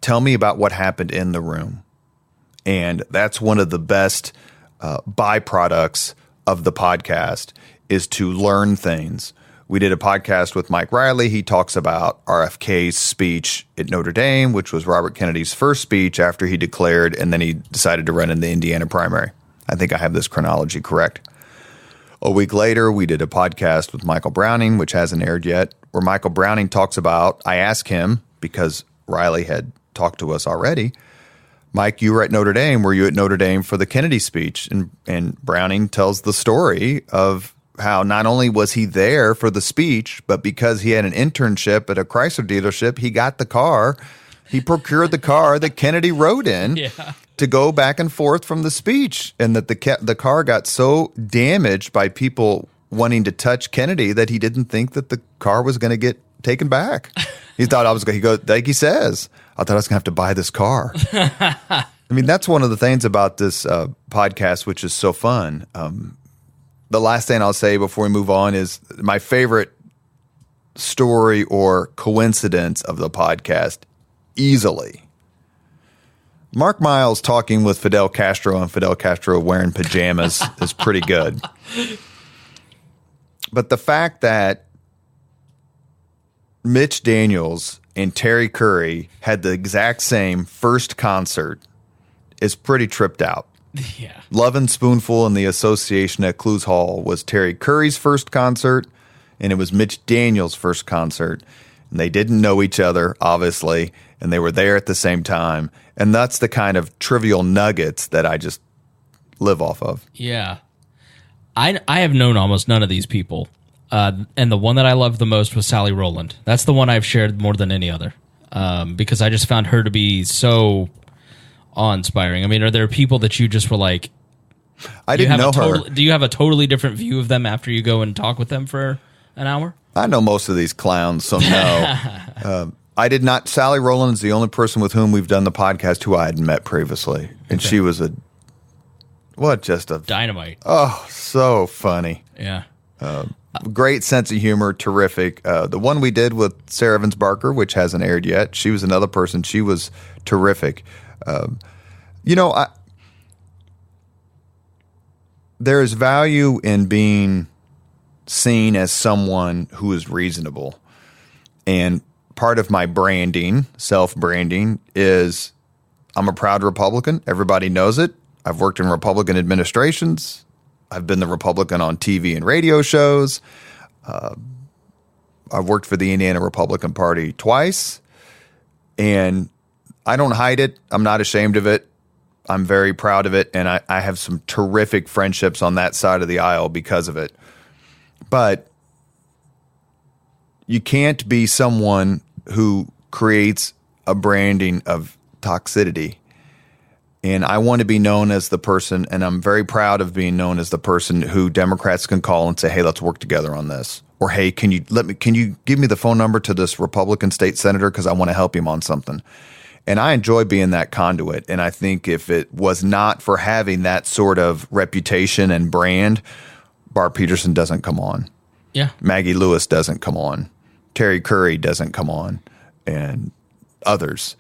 Tell me about what happened in the room. And that's one of the best byproducts of the podcast is to learn things. We did a podcast with Mike Riley. He talks about RFK's speech at Notre Dame, which was Robert Kennedy's first speech after he declared, and then he decided to run in the Indiana primary. I think I have this chronology correct. A week later, we did a podcast with Michael Browning, which hasn't aired yet, where Michael Browning talks about, I asked him, because Riley had talked to us already, Mike, you were at Notre Dame. Were you at Notre Dame for the Kennedy speech? And Browning tells the story of how not only was he there for the speech, but because he had an internship at a Chrysler dealership, he got the car. He procured the car that Kennedy rode in to go back and forth from the speech, and that the car got so damaged by people wanting to touch Kennedy that he didn't think that the car was going to get taken back. He thought I was going to go, like he says, I thought I was going to have to buy this car. I mean, that's one of the things about this podcast, which is so fun. The last thing I'll say before we move on is my favorite story or coincidence of the podcast, easily. Mark Miles talking with Fidel Castro and Fidel Castro wearing pajamas is pretty good. But the fact that Mitch Daniels and Terry Curry had the exact same first concert is pretty tripped out. Yeah. Love and Spoonful and the Association at Clues Hall was Terry Curry's first concert, and it was Mitch Daniels' first concert. And they didn't know each other, obviously, and they were there at the same time. And that's the kind of trivial nuggets that I just live off of. Yeah. I have known almost none of these people. And the one that I loved the most was Sally Rowland. That's the one I've shared more than any other, because I just found her to be so awe-inspiring. I mean, are there people that you just were like, I didn't know her. Do you have a totally different view of them after you go and talk with them for an hour? I know most of these clowns, so no. I did not. Sally Rowland is the only person with whom we've done the podcast who I had met previously. And she was just a dynamite. Oh, so funny. Yeah. Great sense of humor, terrific. The one we did with Sarah Evans Barker, which hasn't aired yet, she was another person. She was terrific. There is value in being seen as someone who is reasonable. And part of my branding, self-branding, is I'm a proud Republican. Everybody knows it. I've worked in Republican administrations. I've been the Republican on TV and radio shows. I've worked for the Indiana Republican Party twice. And I don't hide it. I'm not ashamed of it. I'm very proud of it. And I have some terrific friendships on that side of the aisle because of it. But you can't be someone who creates a branding of toxicity. And I want to be known as the person, and I'm very proud of being known as the person who Democrats can call and say, hey, let's work together on this. Or, hey, can you give me the phone number to this Republican state senator because I want to help him on something. And I enjoy being that conduit. And I think if it was not for having that sort of reputation and brand, Barb Peterson doesn't come on. Yeah. Maggie Lewis doesn't come on. Terry Curry doesn't come on, and others.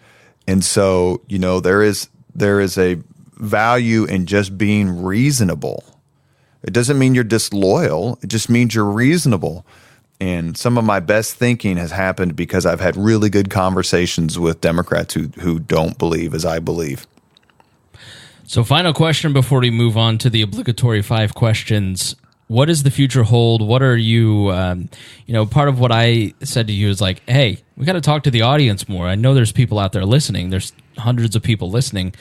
And so, there is a value in just being reasonable. It doesn't mean you're disloyal. It just means you're reasonable. And some of my best thinking has happened because I've had really good conversations with Democrats who don't believe as I believe. So final question before we move on to the obligatory 5 questions. What does the future hold? What are you, part of what I said to you is like, hey, we got to talk to the audience more. I know there's people out there listening. There's hundreds of people listening.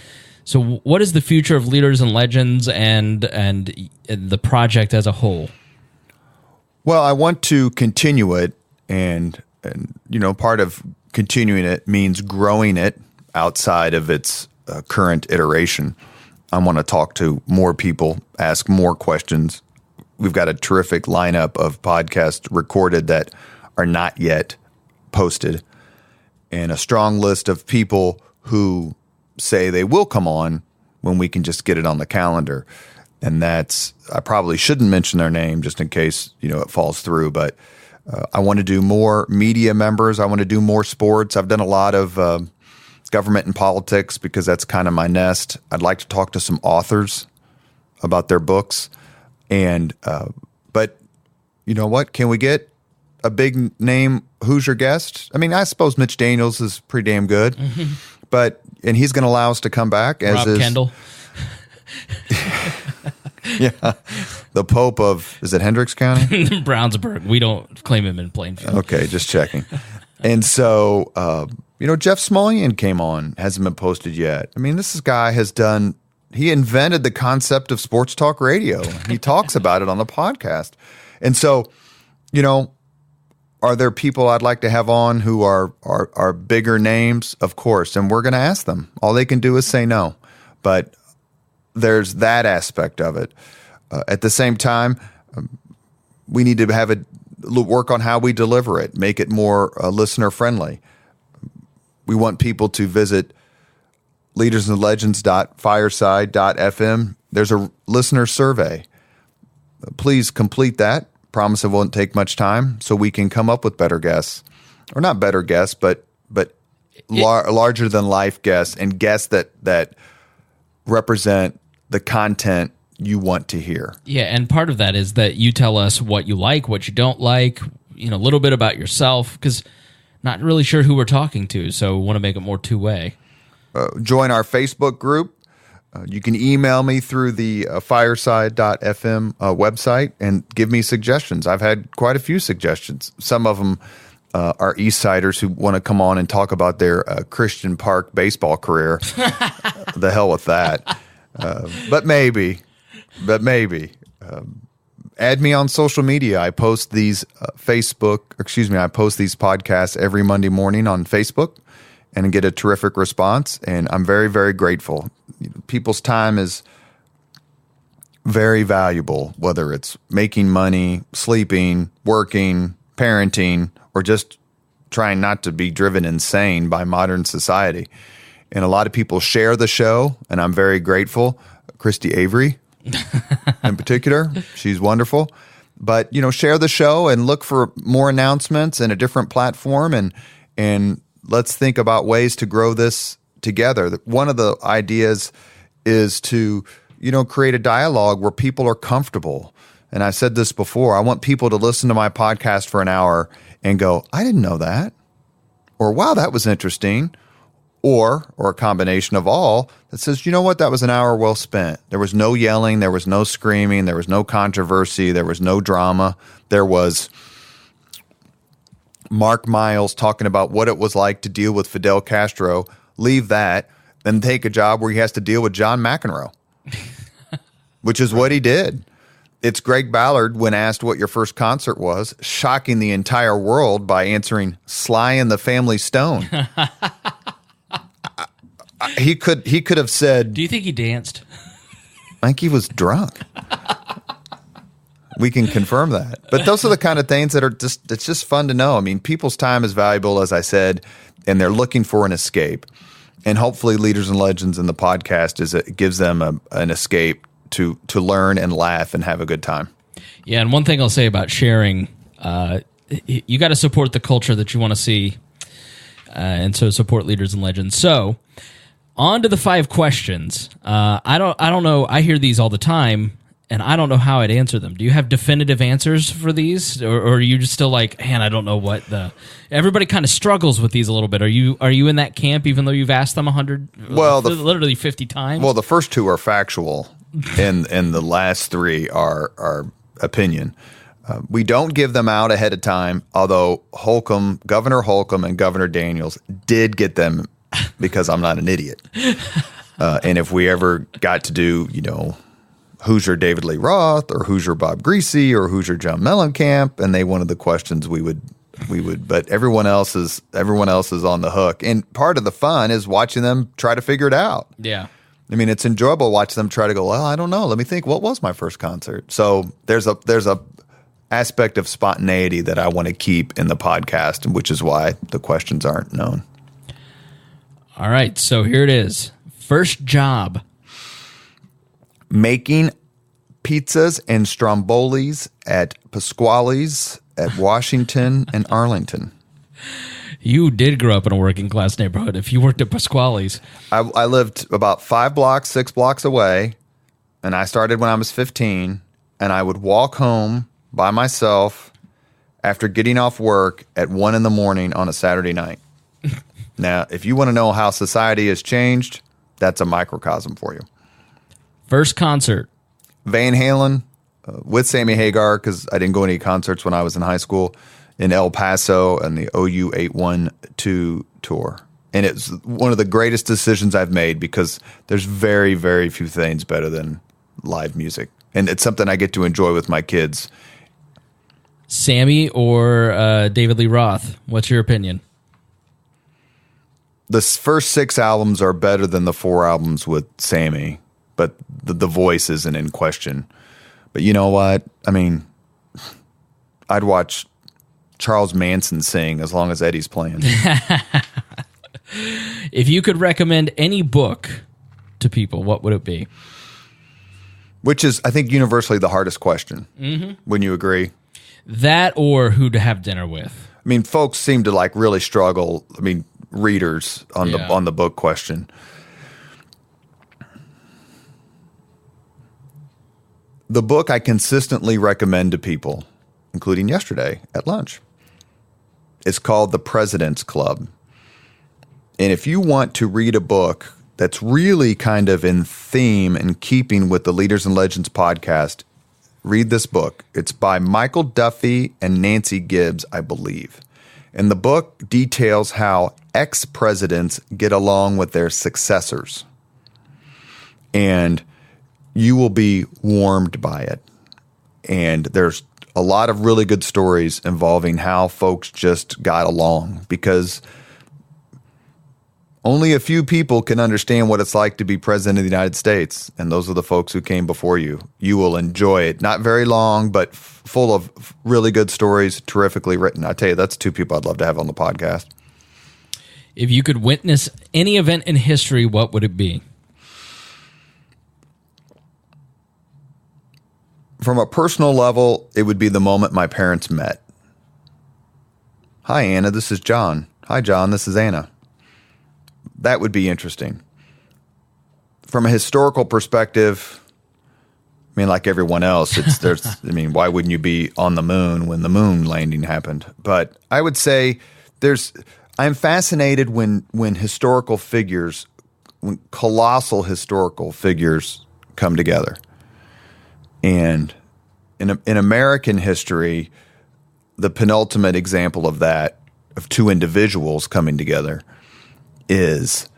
So what is the future of Leaders and Legends and the project as a whole? Well, I want to continue it, and part of continuing it means growing it outside of its current iteration. I want to talk to more people, ask more questions. We've got a terrific lineup of podcasts recorded that are not yet posted, and a strong list of people who say they will come on when we can just get it on the calendar. And I probably shouldn't mention their name just in case, it falls through, but I want to do more media members. I want to do more sports. I've done a lot of government and politics because that's kind of my nest. I'd like to talk to some authors about their books. And, but you know what? Can we get a big name? Who's your guest? I mean, I suppose Mitch Daniels is pretty damn good, and he's going to allow us to come back as Rob Kendall. Yeah. The Pope of, is it Hendricks County? Brownsburg. We don't claim him in Plainfield. Okay. Just checking. And so, Jeff Smulyan came on, hasn't been posted yet. I mean, this guy he invented the concept of sports talk radio. He talks about it on the podcast. And so, are there people I'd like to have on who are bigger names? Of course. And we're going to ask them. All they can do is say no. But there's that aspect of it. At the same time, we need to have work on how we deliver it, make it more listener friendly. We want people to visit leadersandlegends.fireside.fm. There's a listener survey. Please complete that. Promise it won't take much time so we can come up with better guests. Or not better guests, but larger than life guests and guests that represent the content you want to hear. Yeah, and part of that is that you tell us what you like, what you don't like, a little bit about yourself, because not really sure who we're talking to, so want to make it more two-way. Join our Facebook group. You can email me through the fireside.fm website and give me suggestions. I've had quite a few suggestions. Some of them are Eastsiders who want to come on and talk about their Christian Park baseball career. The hell with that. But maybe. Add me on social media. I post these I post these podcasts every Monday morning on Facebook and get a terrific response. And I'm very, very grateful. People's time is very valuable, whether it's making money, sleeping, working, parenting, or just trying not to be driven insane by modern society. And a lot of people share the show, and I'm very grateful. Christy Avery, in particular, she's wonderful. But, share the show and look for more announcements and a different platform, and let's think about ways to grow this together. One of the ideas is to, create a dialogue where people are comfortable. And I said this before, I want people to listen to my podcast for an hour and go, I didn't know that. Or, wow, that was interesting. Or a combination of all that says, you know what, that was an hour well spent. There was no yelling. There was no screaming. There was no controversy. There was no drama. There was Mark Miles talking about what it was like to deal with Fidel Castro. Leave that and take a job where he has to deal with John McEnroe, which is what he did. It's Greg Ballard, when asked what your first concert was, shocking the entire world by answering Sly and the Family Stone. He could have said... Do you think he danced? I think he was drunk. We can confirm that. But those are the kind of things that it's just fun to know. I mean, people's time is valuable, as I said, and they're looking for an escape. And hopefully Leaders and Legends in the podcast it gives them an escape to learn and laugh and have a good time. Yeah, and one thing I'll say about sharing, you got to support the culture that you want to see, and so support Leaders and Legends. So, on to the 5 questions. I don't know. I hear these all the time, and I don't know how I'd answer them. Do you have definitive answers for these, or are you just still like, man, I don't know what the? Everybody kind of struggles with these a little bit. Are you in that camp, even though you've asked them literally 50 times? Well, the first two are factual, and the last three are opinion. We don't give them out ahead of time, although Governor Holcomb and Governor Daniels did get them because I'm not an idiot. And if we ever got to do, Hoosier David Lee Roth or Hoosier Bob Greasy or Hoosier John Mellencamp, and they wanted the questions, we would, but everyone else is on the hook. And part of the fun is watching them try to figure it out. Yeah. I mean, it's enjoyable to watch them try to go, well, I don't know. Let me think. What was my first concert? So there's a aspect of spontaneity that I want to keep in the podcast, which is why the questions aren't known. All right. So here it is. First job. Making pizzas and strombolis at Pasquale's at Washington and Arlington. You did grow up in a working class neighborhood if you worked at Pasquale's. I lived about 6 blocks away, and I started when I was 15, and I would walk home by myself after getting off work at 1 a.m. on a Saturday night. Now, if you want to know how society has changed, that's a microcosm for you. First concert. Van Halen with Sammy Hagar, because I didn't go to any concerts when I was in high school, in El Paso and the OU 812 tour. And it's one of the greatest decisions I've made because there's very, very few things better than live music. And it's something I get to enjoy with my kids. Sammy or David Lee Roth? What's your opinion? The first 6 albums are better than the 4 albums with Sammy, but the voice isn't in question. But you know what? I mean, I'd watch Charles Manson sing as long as Eddie's playing. If you could recommend any book to people, what would it be? Which is, I think, universally the hardest question. Mm-hmm. Wouldn't you agree? That or who to have dinner with. I mean, folks seem to like really struggle. I mean, readers on the book question. The book I consistently recommend to people, including yesterday at lunch, is called The President's Club. And if you want to read a book that's really kind of in theme and keeping with the Leaders and Legends podcast, read this book. It's by Michael Duffy and Nancy Gibbs, I believe. And the book details how ex-presidents get along with their successors. And you will be warmed by it. And there's a lot of really good stories involving how folks just got along, because only a few people can understand what it's like to be president of the United States, and those are the folks who came before you. You will enjoy it. Not very long, but full of really good stories, terrifically written. I tell you, that's 2 people I'd love to have on the podcast. If you could witness any event in history, what would it be? From a personal level, it would be the moment my parents met. Hi, Anna, this is John. Hi, John, this is Anna. That would be interesting. From a historical perspective, I mean, like everyone else, why wouldn't you be on the moon when the moon landing happened? But I would say I'm fascinated when historical figures, when colossal historical figures come together. And in American history, the penultimate example of that, of 2 individuals coming together, is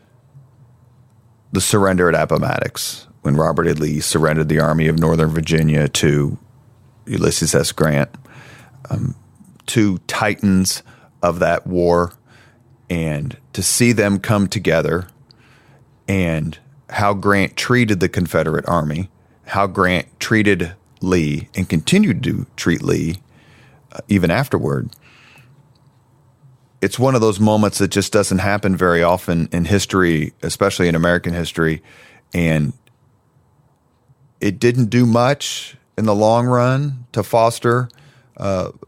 the surrender at Appomattox, when Robert E. Lee surrendered the Army of Northern Virginia to Ulysses S. Grant, 2 titans of that war, and to see them come together and how Grant treated the Confederate Army, how Grant treated Lee and continued to treat Lee even afterward. It's one of those moments that just doesn't happen very often in history, especially in American history. And it didn't do much in the long run to foster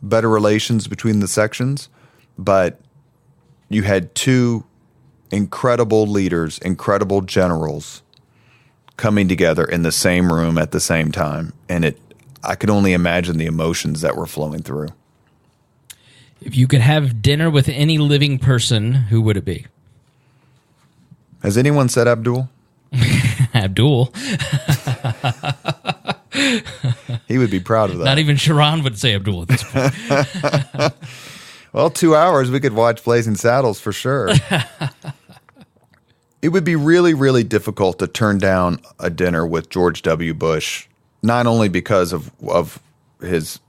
better relations between the sections. But you had 2 incredible leaders, incredible generals coming together in the same room at the same time. And I could only imagine the emotions that were flowing through. If you could have dinner with any living person, who would it be? Has anyone said Abdul? Abdul. He would be proud of that. Not even Sharon would say Abdul at this point. Well, 2 hours, we could watch Blazing Saddles for sure. It would be really, really difficult to turn down a dinner with George W. Bush, not only because of his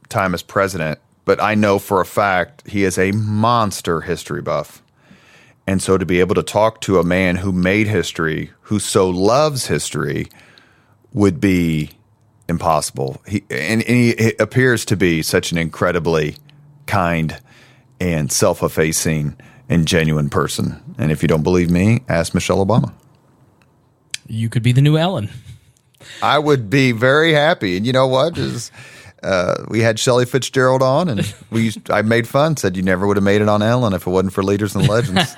time as president, but I know for a fact he is a monster history buff. And so to be able to talk to a man who made history, who so loves history, would be impossible. He appears to be such an incredibly kind and self-effacing and genuine person. And if you don't believe me, ask Michelle Obama. You could be the new Ellen. I would be very happy. And you know what? We had Shelley Fitzgerald on, and I made fun, said you never would have made it on Ellen if it wasn't for Leaders and Legends.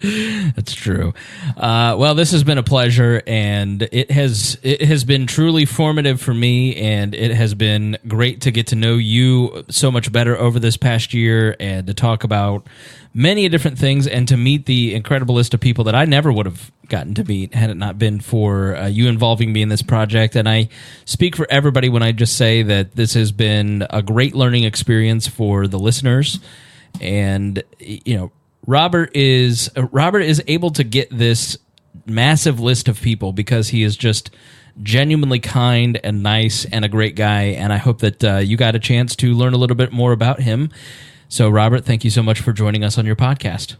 That's true. Well, this has been a pleasure, and it has been truly formative for me, and it has been great to get to know you so much better over this past year, and to talk about many different things, and to meet the incredible list of people that I never would have gotten to meet had it not been for you involving me in this project. And I speak for everybody when I just say that this has been a great learning experience for the listeners. And, you know, Robert is able to get this massive list of people because he is just genuinely kind and nice and a great guy. And I hope that you got a chance to learn a little bit more about him. So, Robert, thank you so much for joining us on your podcast.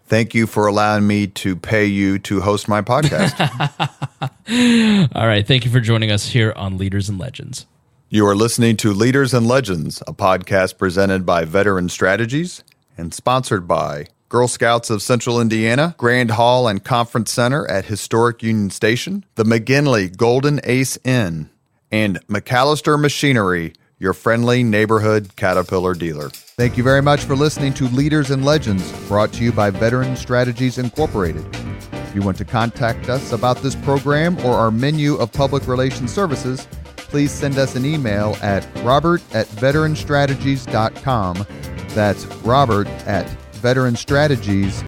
Thank you for allowing me to pay you to host my podcast. All right. Thank you for joining us here on Leaders and Legends. You are listening to Leaders and Legends, a podcast presented by Veteran Strategies and sponsored by Girl Scouts of Central Indiana, Grand Hall and Conference Center at Historic Union Station, the McGinley Golden Ace Inn, and MacAllister Machinery, your friendly neighborhood Caterpillar dealer. Thank you very much for listening to Leaders and Legends, brought to you by Veteran Strategies Incorporated. If you want to contact us about this program or our menu of public relations services, please send us an email at robert@veteranstrategies.com. That's robert@veteranstrategies.com.